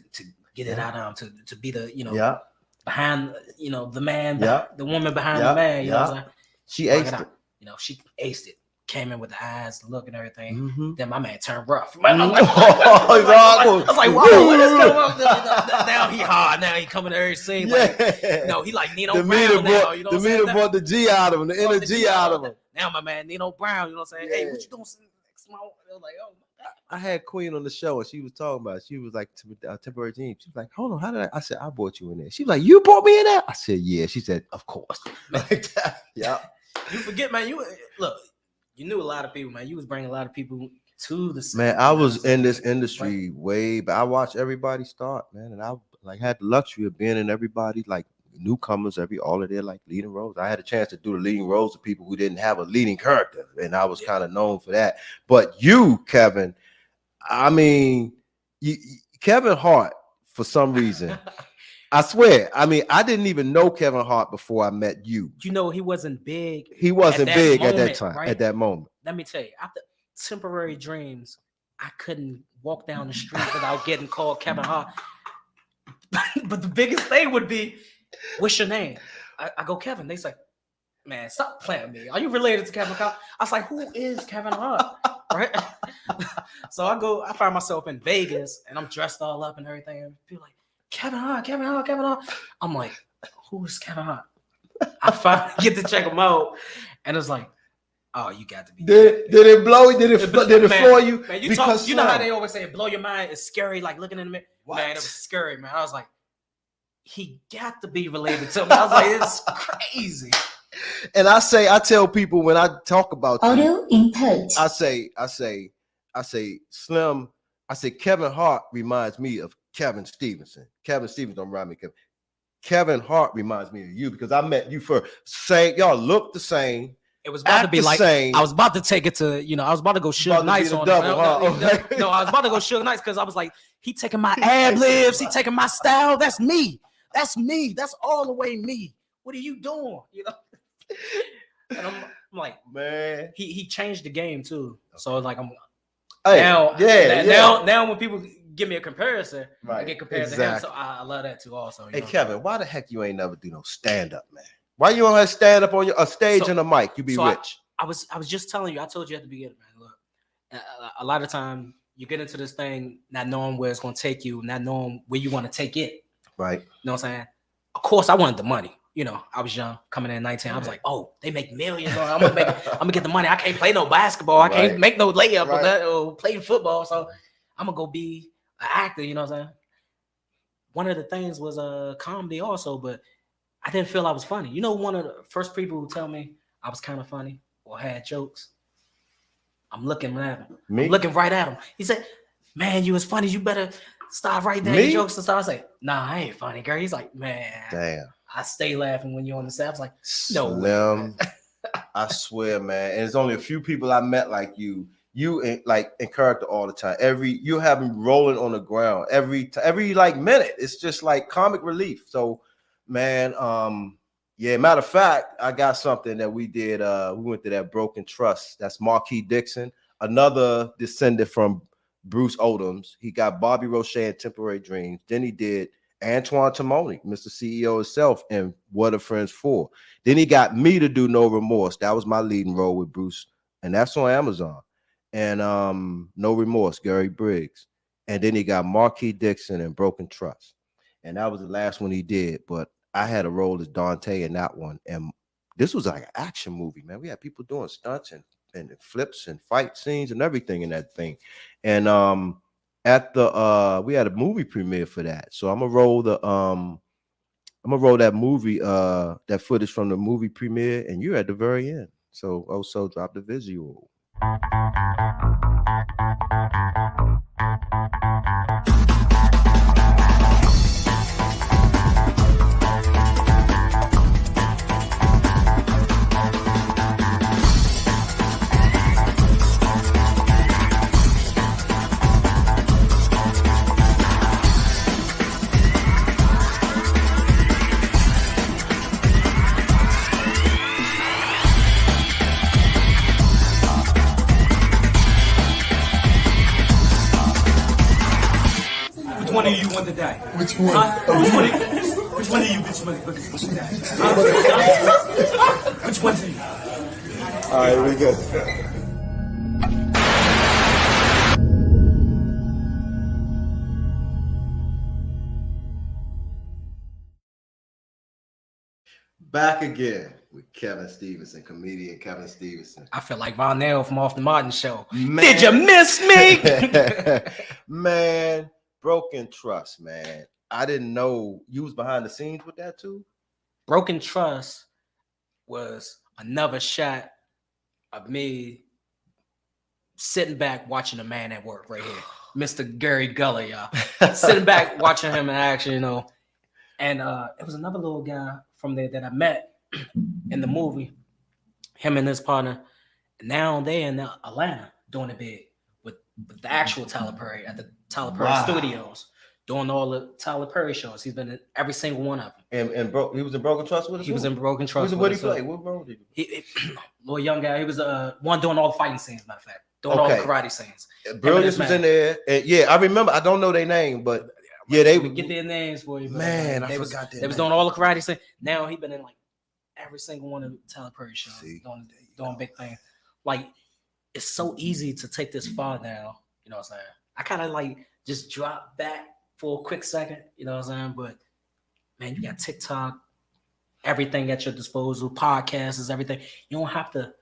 get it out, to be the, you know, behind, you know, the man, the woman behind the man, you know what I'm saying? She aced it. You know, she aced it. Came in with the eyes, the look and everything. Then my man turned rough. I was like, whoa, what is going on? Now he hard. Now he coming to every scene. Like, he like Nino Brown now. You know what I'm saying? Brought the G out of him, the inner G out of him. Now my man Nino Brown, you know what I'm saying? Hey, what you doing? Like, oh. I had Queen on the show and she was talking about it. She was like temporary team. She was like, hold on, how did I said, I brought you in there. She was like, you brought me in there? I said, yeah. She said, of course. Like that. Yeah. You forget, man, you knew a lot of people, man. You was bringing a lot of people to the set. Man, I was in this industry way, but I watched everybody start, man. And I like had the luxury of being in everybody, like newcomers, all of their like leading roles. I had a chance to do the leading roles of people who didn't have a leading character, and I was kind of known for that. But you, Kevin, I mean, Kevin Hart, for some reason, I swear, I mean, I didn't even know Kevin Hart before I met you. You know, he wasn't big. He wasn't big at that time, right? At that moment. Let me tell you, after Temporary Dreams, I couldn't walk down the street without getting called Kevin Hart. But the biggest thing would be, what's your name? I go, Kevin. They say, man, stop playing me. Are you related to Kevin Hart? I was like, who is Kevin Hart? Right? So I find myself in Vegas and I'm dressed all up and everything. And people like, Kevin Hart. I'm like, who is Kevin Hart? I finally get to check him out. And it's like, oh, you got to be. Did it blow you? Did it floor you? Man, you know how they always say, blow your mind. It's scary, like looking in the mirror. Man, it was scary, man. I was like, he got to be related to me. I was like, it's crazy. And I tell people when I talk about audio input, I say, Slim, I say Kevin Hart reminds me of Kevin Stevenson. Kevin Stevenson don't remind me of Kevin Hart reminds me of you because I met you for same. Y'all look the same. It was about to be like same. I was about to take it to, you know, I was about to go Suge Knight on double, No, I was about to go Suge Knight because I was like, he taking my ad libs, he taking my style. That's me. That's me. That's all the way me. What are you doing? You know. And I'm like, man, he changed the game too. So like now when people give me a comparison, I get compared to him. So I love that too. Also, hey Kevin, why the heck you ain't never do no stand up, man? Why you don't have stand up on a stage and a mic? You be rich. I was just telling you. I told you at the beginning, man. Look, a lot of time you get into this thing not knowing where it's going to take you, not knowing where you want to take it. Right. You know what I'm saying? Of course, I wanted the money. You know, I was young, coming in 19. I was like, oh, they make millions. I'm gonna get the money. I can't play no basketball. I can't make no layup or play football. So I'm gonna go be an actor. You know what I'm saying? One of the things was comedy also, but I didn't feel I was funny. You know, one of the first people who tell me I was kind of funny or had jokes. I'm looking at him. I'm looking right at him. He said, man, you was funny. You better stop right there. Jokes and stuff. I was like, nah, I ain't funny, girl. He's like, man. Damn. I stay laughing when you're on the set. I was like, no. Slim, I swear, man. And there's only a few people I met like you. You like in character all the time. You have me rolling on the ground every like minute. It's just like comic relief. So, man, yeah. Matter of fact, I got something that we did. We went to that Broken Trust. That's Marquis Dixon, another descendant from Bruce Odom's. He got Bobby Roche in Temporary Dreams. Then he did Antoine Toney, Mr. CEO himself, and What Are Friends For. Then he got me to do No Remorse. That was my leading role with Bruce, and that's on Amazon. and No Remorse, Gary Briggs, and then he got Marquis Dixon and Broken Trust, and that was the last one he did. But I had a role as Dante in that one, and this was like an action movie, man. We had people doing stunts and flips and fight scenes and everything in that thing, and at the we had a movie premiere for that, so I'm gonna roll that movie that footage from the movie premiere, and you're at the very end. So also drop the visual. Which one of you want to die? Which one? Which one of you bitch motherfuckers want to die? Which one of you? All right, we good. Back again with Kevin Stevenson, comedian Kevin Stevenson. I feel like Ronell from Off the Martin Show. Man. Did you miss me? Man, Broken Trust, man. I didn't know you was behind the scenes with that too. Broken Trust was another shot of me sitting back watching a man at work right here, Mr. Gary GULLUH, y'all. Sitting back watching him in action, you know. And it was another little guy from there that I met in the movie, him and his partner. Now they in Atlanta doing it big with the actual Tyler Perry at the Tyler Perry Studios, doing all the Tyler Perry shows. He's been in every single one of them. And he was in Broken Trust with us. He was in Broken Trust. What did he play? What role did he? Little young guy. He was one doing all the fighting scenes. Matter of fact, doing all the karate scenes. Brilliance was in there. And yeah, I remember. I don't know their name, but yeah, they would get their names for you. Man, I forgot that. They was doing all the karate scenes. Now he been in like every single one of the Tyler Perry shows, doing big things. Like it's so easy to take this far now. You know what I'm saying? I kind of like just drop back for a quick second. You know what I'm saying? But man, you got TikTok, everything at your disposal, podcasts is everything. You don't have to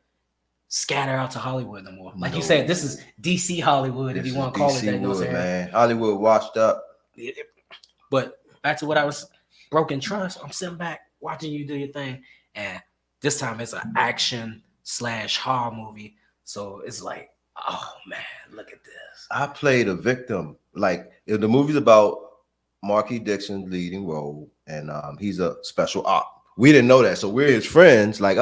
scatter out to Hollywood no more. Like you said, this is DC Hollywood, if you want to call it that. You know what I'm saying? Man. Hollywood washed up. But back to what I was, Broken Trust. I'm sitting back watching you do your thing, and this time it's an action/horror movie. So it's like, oh man, look at this. I played a victim. Like if the movie's about Marquis Dixon's leading role, and he's a special op. We didn't know that, so we're his friends. Like,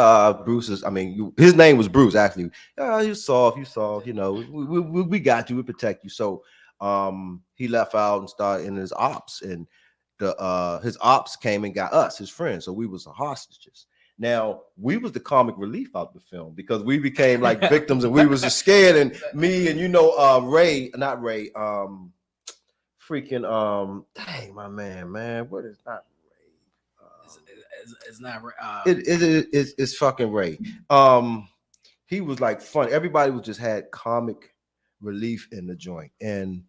Bruce is. I mean, his name was Bruce actually. You soft. You know, we got you. We protect you. So he left out and started in his ops, and his ops came and got us, his friends. So we was the hostages. Now we was the comic relief out the film because we became like victims, and we was just scared. And me and dang my man, what is not Ray? It's not Ray. It's fucking Ray. He was like fun. Everybody was just had comic relief in the joint, and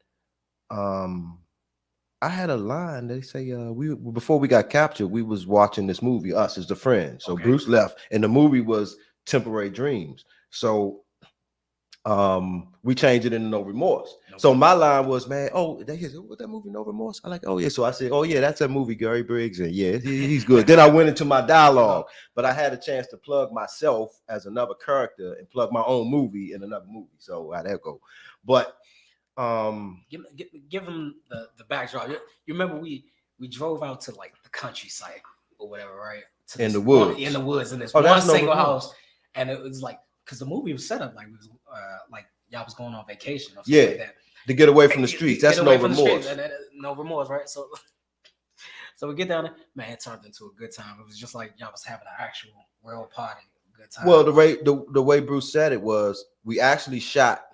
I had a line. They say before we got captured, we was watching this movie, us as the friends. So Bruce left, and the movie was Temporary Dreams. So we changed it into No Remorse. So my line was, man, they said, what that movie, No Remorse? I like, oh yeah. So I said, oh yeah, that's that movie, Gary Briggs, and yeah, he's good. Then I went into my dialogue, but I had a chance to plug myself as another character and plug my own movie in another movie. So I that go, but. Give him the backdrop. You remember we drove out to like the countryside or whatever, right? In the woods in this one single house, and it was like because the movie was set up like it was like y'all was going on vacation or something like that to get away from the streets. That's No Remorse. No Remorse, right? So we get down there, man. It turned into a good time. It was just like y'all was having an actual real party, good time. Well, the way Bruce said it was we actually shot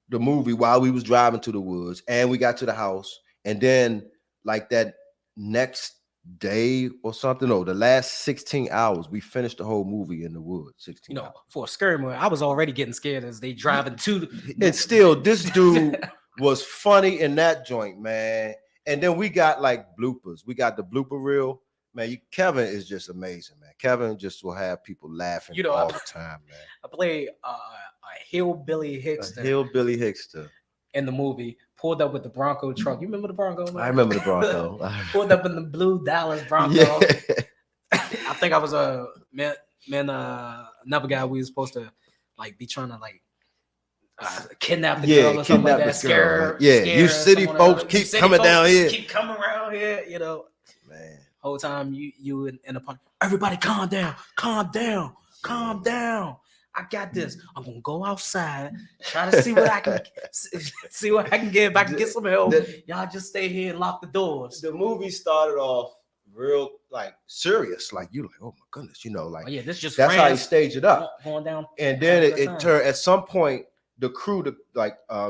the movie while we was driving to the woods, and we got to the house, and then like that next day or something. No, the last 16 hours, we finished the whole movie in the woods. 16 You know, hours. for a scary movie, I was already getting scared as they driving to the. And still, this dude was funny in that joint, man. And then we got like bloopers. We got the blooper reel. Man, Kevin is just amazing, man. Kevin just will have people laughing all the time, man. I played a hillbilly Hickster. A hillbilly Hickster. In the movie, pulled up with the Bronco truck. You remember the Bronco? Man? I remember the Bronco. Pulled up in the blue Dallas Bronco. Yeah. I think I was another guy we was supposed to like be trying to like kidnap the girl or something like that. Scare, you city folks keep coming down here. Keep coming around here, you know. Man. Whole time you in the park. Everybody calm down, calm down, calm down. I got this. I'm gonna go outside, try to see what I can see what I can get. If I can get some help, y'all just stay here and lock the doors. The movie started off real like serious, like you like, oh my goodness, you know, like this just that's how you stage it up. Going down, and then it turned at some point. The crew,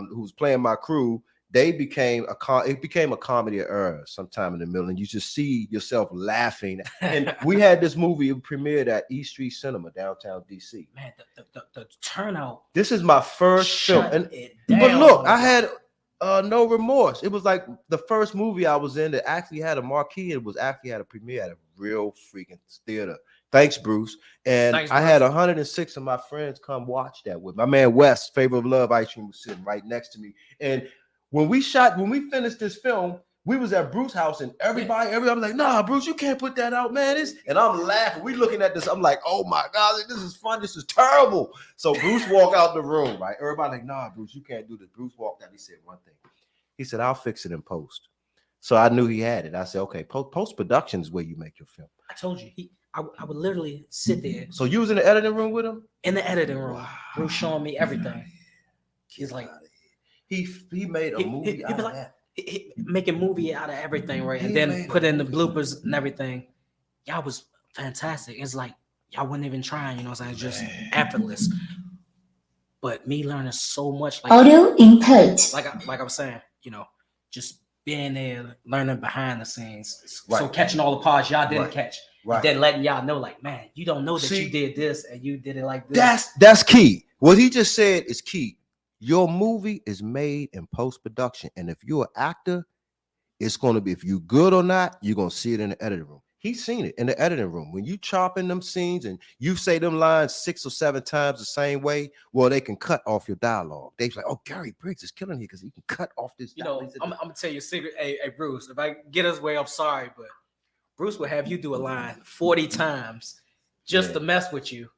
who's playing my crew, it became a comedy of errors sometime in the middle, and you just see yourself laughing. And we had this movie premiered at East Street Cinema, downtown DC. Man, the turnout. This is my first film, but look, I had no remorse. It was like the first movie I was in that actually had a marquee. It was actually had a premiere at a real freaking theater. Thanks, Bruce. And I had 106 of my friends come watch that with my man Wes, Favor of Love Ice Cream, was sitting right next to me. And when we finished this film, we was at Bruce's house, and everybody was like, nah, Bruce, you can't put that out, man. And I'm laughing. We looking at this. I'm like, oh my God, this is fun. This is terrible. So Bruce walked out the room, right? Everybody like, nah, Bruce, you can't do this. Bruce walked out. He said one thing. He said, I'll fix it in post. So I knew he had it. I said, okay, post-production is where you make your film. I told you, I would literally sit there. So you was in the editing room with him? In the editing room. Wow. Bruce showing me everything. He's like, he made a movie out of that. He make a movie out of everything, right? And then put in the bloopers and everything. Y'all was fantastic. It's like y'all wasn't even trying, you know what I'm saying? Just effortless. But me learning so much, like audio input. Like I was saying, you know, just being there, learning behind the scenes. Right. So catching all the parts y'all didn't catch. Right. Then letting y'all know, like, man, you don't know that you did this and you did it like this. That's key. What he just said is key. Your movie is made in post-production. And if you're an actor, it's going to be, if you're good or not, you're going to see it in the editing room. He's seen it in the editing room. When you chopping them scenes and you say them lines 6 or 7 times the same way, well, they can cut off your dialogue. They're like, oh, Gary Briggs is killing here because he can cut off this. You know, I'm going to tell you a secret. Hey, Bruce, if I get his way, I'm sorry, but Bruce will have you do a line 40 times just to mess with you.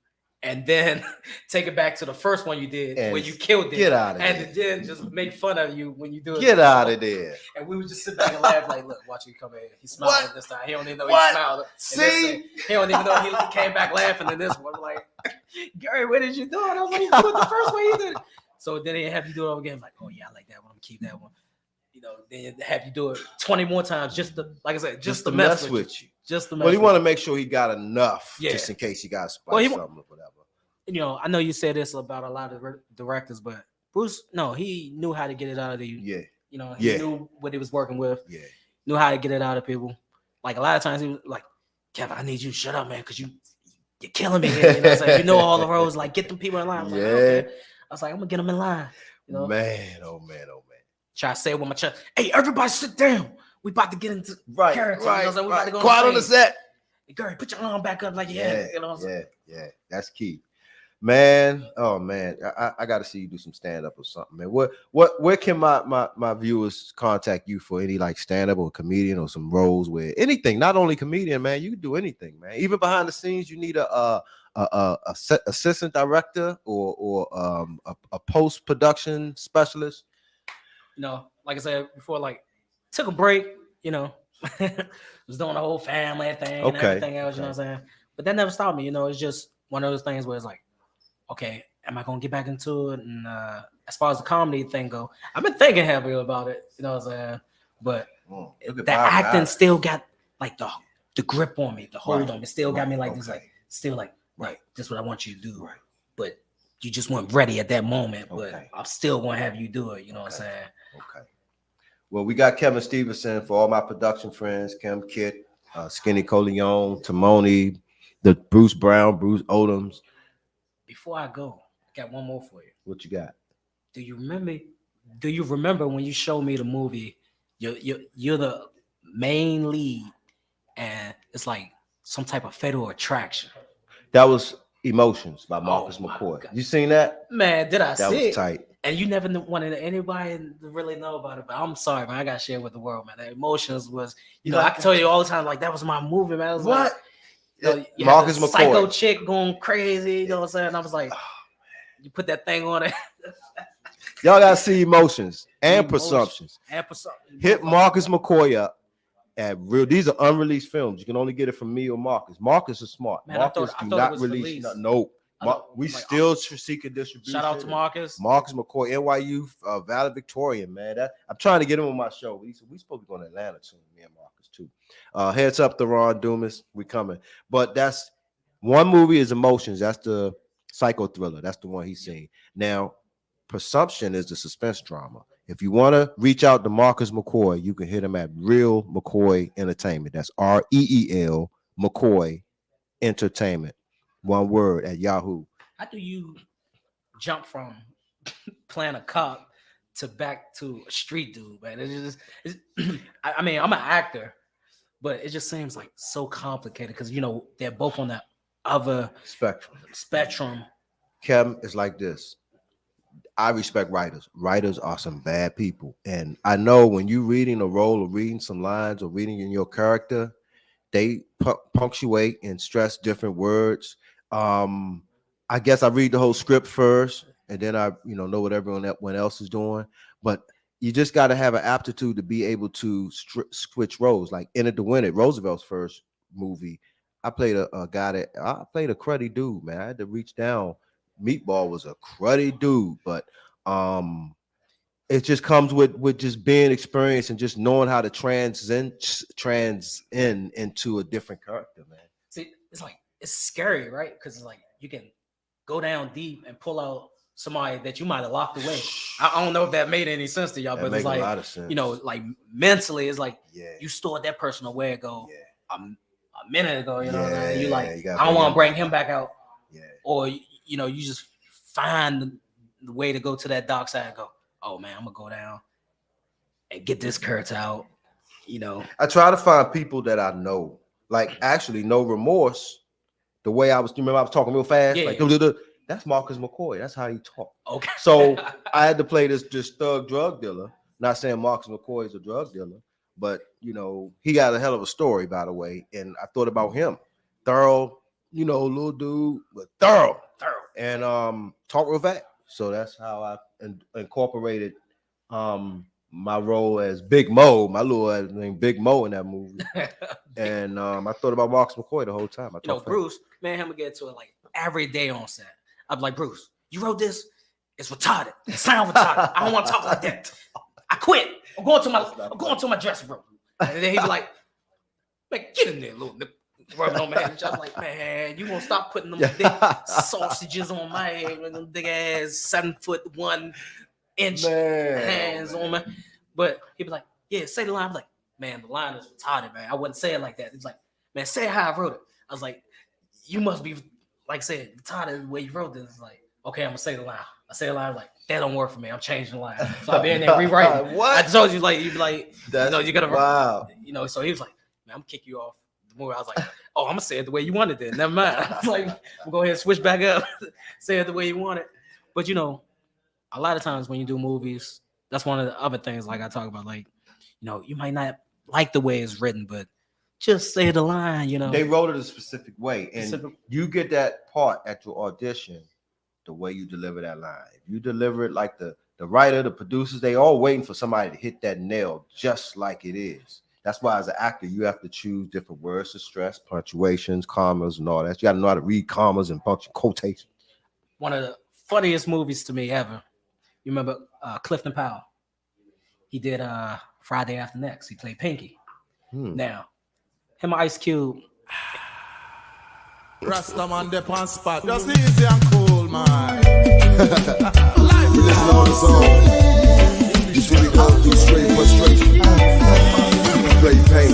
And then take it back to the first one you did when you killed it. Get out of there. And then just make fun of you when you do it. Get out of there. And we would just sit back and laugh like, look, watch you come in. He smiled this time. He don't even know he smiled. See? He don't even know he came back laughing in this one. Like, Gary, what did you do? And I was like, you do it the first way you did it. So then they have you do it over again. Like, oh yeah, I like that one. I'm gonna keep that one. You know, then have you do it 20 more times just to, like I said, just to mess with you. Just to mess well, you want to make sure he got enough just in case he got spice something or whatever. You know, I know you said this about a lot of directors, but Bruce, no, he knew how to get it out of you. Yeah. You know, he knew what he was working with. Yeah. Knew how to get it out of people. Like a lot of times he was like, Kevin, I need you to shut up, man, because you're killing me here. You know what I'm saying? You know all the roles, like get them people in line. I was like, okay. I was like, I'm gonna get them in line. You know? Man, oh man. Try to say it with my chest. Hey, everybody sit down. We about to get into character. Right, you know what I'm saying? We about to go quiet on the set. Hey, Gary, put your arm back up like, you know what I'm saying? Yeah. That's key. Man, oh man, I got to see you do some stand up or something, man. Where can my viewers contact you for any like stand up or comedian or some roles where anything? Not only comedian, man, you can do anything, man. Even behind the scenes, you need a assistant director or a post production specialist. You know, like I said before, like took a break. You know, was doing the whole family thing and everything else. You know what I'm saying? But that never stopped me. You know, it's just one of those things where it's like, okay, am I gonna get back into it? And as far as the comedy thing go, I've been thinking heavily about it, you know what I'm saying? But the acting still got like the grip on me, the hold on me, still got me like this, like still like, this is what I want you to do. Right. But you just weren't ready at that moment, but I'm still gonna have you do it, you know what I'm saying? Okay. Well, we got Kevin Stevenson for all my production friends, Kim, Kit, Skinny Coleon, Toney, the Bruce Brown, Bruce Odoms. Before I go, I got one more for you. What you got? Do you remember when you showed me the movie? You're the main lead, and it's like some type of fatal attraction. That was Emotions by Marcus Oh, my McCoy. God. You seen that? Man, did I That see was it? tight. And you never wanted anybody to really know about it. But I'm sorry, man. I got to share with the world, man. That Emotions was, I can tell you all the time, like, that was my movie, man. I was What? like, you Marcus had the McCoy. psycho chick going crazy. You know what I'm saying? I was like, you put that thing on it. Y'all gotta see Emotions and Emotions. Presumptions. And Presumptions. Hit Marcus McCoy up at real. These are unreleased films. You can only get it from me or Marcus. Marcus is smart. Man, I Marcus thought do it not was release. released. No. We like, still seeking distribution. Shout out to Marcus. Marcus McCoy, NYU, valedictorian, man. I'm trying to get him on my show. We supposed to go to Atlanta soon, me and Marcus too. Heads up to Ron Dumas. We coming. But that's one movie is Emotions. That's the psycho thriller. That's the one he's seen. Now, Presumption is the suspense drama. If you want to reach out to Marcus McCoy, you can hit him at Real McCoy Entertainment. That's REEL McCoy Entertainment. One word at Yahoo. How do you jump from playing a cop to back to a street dude, man? I mean, I'm an actor, but it just seems like so complicated because they're both on that other spectrum. Kevin, it's like this. I respect writers. Writers are some bad people, and I know when you're reading a role or reading some lines or reading in your character, they punctuate and stress different words. I guess I read the whole script first, and then I, know what everyone else is doing. But you just got to have an aptitude to be able to switch roles. Like in It to Win It, Roosevelt's first movie, I played a cruddy dude, man. I had to reach down. Meatball was a cruddy dude, but it just comes with just being experienced and just knowing how to transcend into a different character, man. See, it's scary, right? Because it's like you can go down deep and pull out somebody that you might have locked away. I don't know if that made any sense to y'all, but it's like, a lot of sense. Like mentally, it's like you stored that person away ago a minute ago. You know what I mean? You I don't want to bring him back out. Yeah. Or you just find the way to go to that dark side and go, oh man, I'm gonna go down and get this character out. I try to find people that I know, like actually no remorse. The way I was talking real fast, that's Marcus McCoy. That's how he talked. Okay. So I had to play this thug drug dealer. Not saying Marcus McCoy is a drug dealer, but he got a hell of a story, by the way. And I thought about him. Thorough, little dude, but thorough. And talk real fast. So that's how I incorporated my role as Big Mo. My little named Big Mo in that movie. And I thought about Marcus McCoy the whole time. Bruce, man, I'm gonna get to it like every day on set. I'm like, Bruce, you wrote this? It's retarded. It sounds retarded. I don't want to talk like that. I quit. I'm going to my dressing room. And then he'd be like, man, get in there, little nigga. Rubbing on my head. I was like, man, you gonna stop putting them big sausages on my head with them big ass 7'1" hands on me. But he'd be like, yeah, say the line. I'm like, man, the line is retarded, man. I wouldn't say it like that. He's like, man, say how I wrote it. I was like, you must be like saying retarded the way you wrote this. It's like, okay, I'm gonna say the line. I say the line, like, that don't work for me. I'm changing the line. So I'll be in there rewriting. What? I told you, like, you'd be like, you gotta wow. So he was like, man, I'm gonna kick you off the movie. I was like, oh, I'm gonna say it the way you wanted it. Never mind. I was like, we'll go ahead and switch back up, say it the way you want it. But a lot of times when you do movies, that's one of the other things like I talk about, like, you might not like the way it's written, but just say the line, They wrote it a specific way, and you get that part at your audition the way you deliver that line. If you deliver it like the writer, the producers, they all waiting for somebody to hit that nail just like it is. That's why as an actor, you have to choose different words to stress, punctuations, commas, and all that. You got to know how to read commas and quotations. One of the funniest movies to me ever. You remember Clifton Powell? He did Friday After Next. He played Pinky. Now, him and Ice Cube. Rastaman dep on spot. Just easy and cool, man. We listen to all the songs. You truly go through straight frustration. Play pain.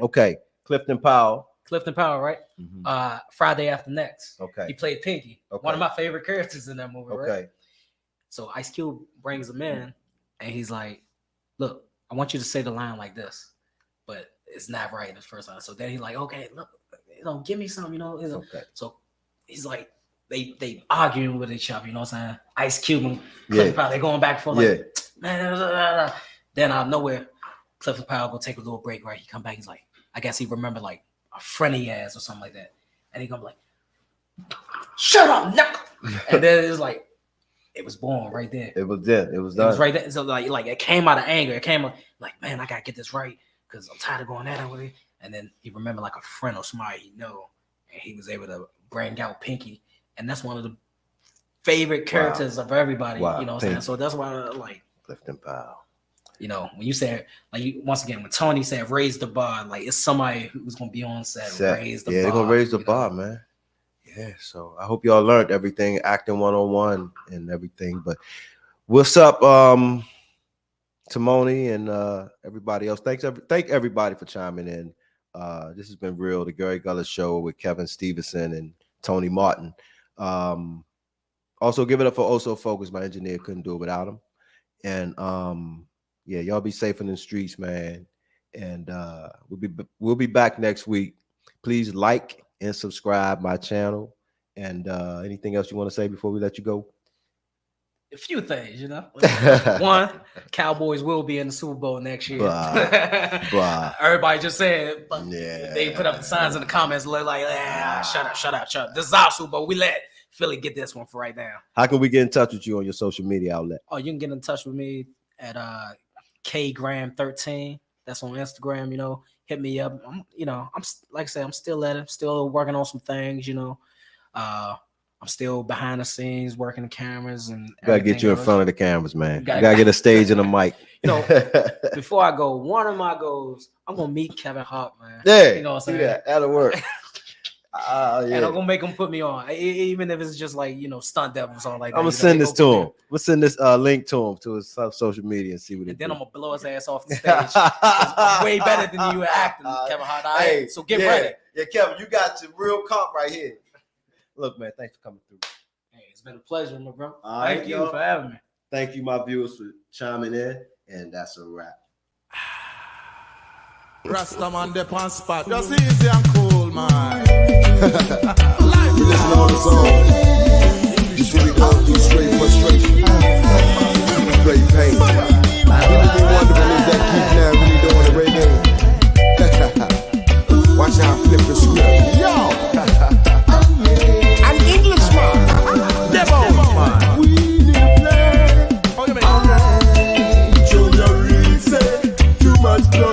Okay, Clifton Powell. Clifton Powell, right? Mhm. Friday After Next. Okay. He played Pinky. Okay. One of my favorite characters in that movie, Okay. right? So Ice Cube brings him in and he's like, look, I want you to say the line like this, but it's not right the first time. So then he's like, okay, look, give me some, Okay. So he's like, they arguing with each other, you know what I'm saying? Ice Cube and Clifton Powell, they going back and forth like, man, then out of nowhere, Clifton Powell go take a little break, right? He come back, he's like, I guess he remember like a friend he has or something like that. And he gonna be like, shut up, knuckle. And then it's like, it was born right there. It was there. It was done. It was right there. So like it came out of anger. It came out like, man, I gotta get this right because I'm tired of going at it with it. And then he remembered like a friend or somebody he know, and he was able to bring out Pinky. And that's one of the favorite characters of everybody. Wow. You know what I'm saying? So that's why I like Clifton Powell. You know, when you said, like, once again, when Toney said raise the bar, like, it's somebody who's going to be on set, raise the bar. Yeah, they're going to raise the bar, man. Yeah, so I hope y'all learned everything, acting 101 and everything. But what's up, Toney and everybody else? Thank everybody for chiming in. This has been real, the Gary Gulluh Show with Kevin Stevenson and Toney Martin. Also, give it up for Also Focus. My engineer couldn't do it without him. And yeah, y'all be safe in the streets, man. And we'll be back next week. Please like and subscribe my channel. And anything else you want to say before we let you go? A few things, One, Cowboys will be in the Super Bowl next year. Blah. Everybody just said, yeah. They put up the signs in the comments like, shut up. This is our Super Bowl. We let Philly get this one for right now. How can we get in touch with you on your social media outlet? Oh, you can get in touch with me at KGram13. That's on Instagram. Hit me up. I'm like I said, I'm still at it. I'm still working on some things. I'm still behind the scenes working the cameras and gotta get you in front of the cameras, man. You gotta get a stage and a mic. Before I go, one of my goals, I'm gonna meet Kevin Hart, man. Yeah, you know what I'm saying? Yeah, that'll work. Yeah. And I'm gonna make him put me on, even if it's just like stunt devil or something like that. I'm gonna send this to him. I'm gonna send this link to him to his social media and see what. And then I'm gonna blow his ass off the stage. I'm way better than you acting, Kevin Hart. All right, so get ready. Yeah, Kevin, you got your real comp right here. Look, man, thanks for coming through. Hey, it's been a pleasure, my bro. Thank you for having me. Thank you, my viewers, for chiming in, and that's a wrap. Rastaman dep on spot. Just easy and cool, man.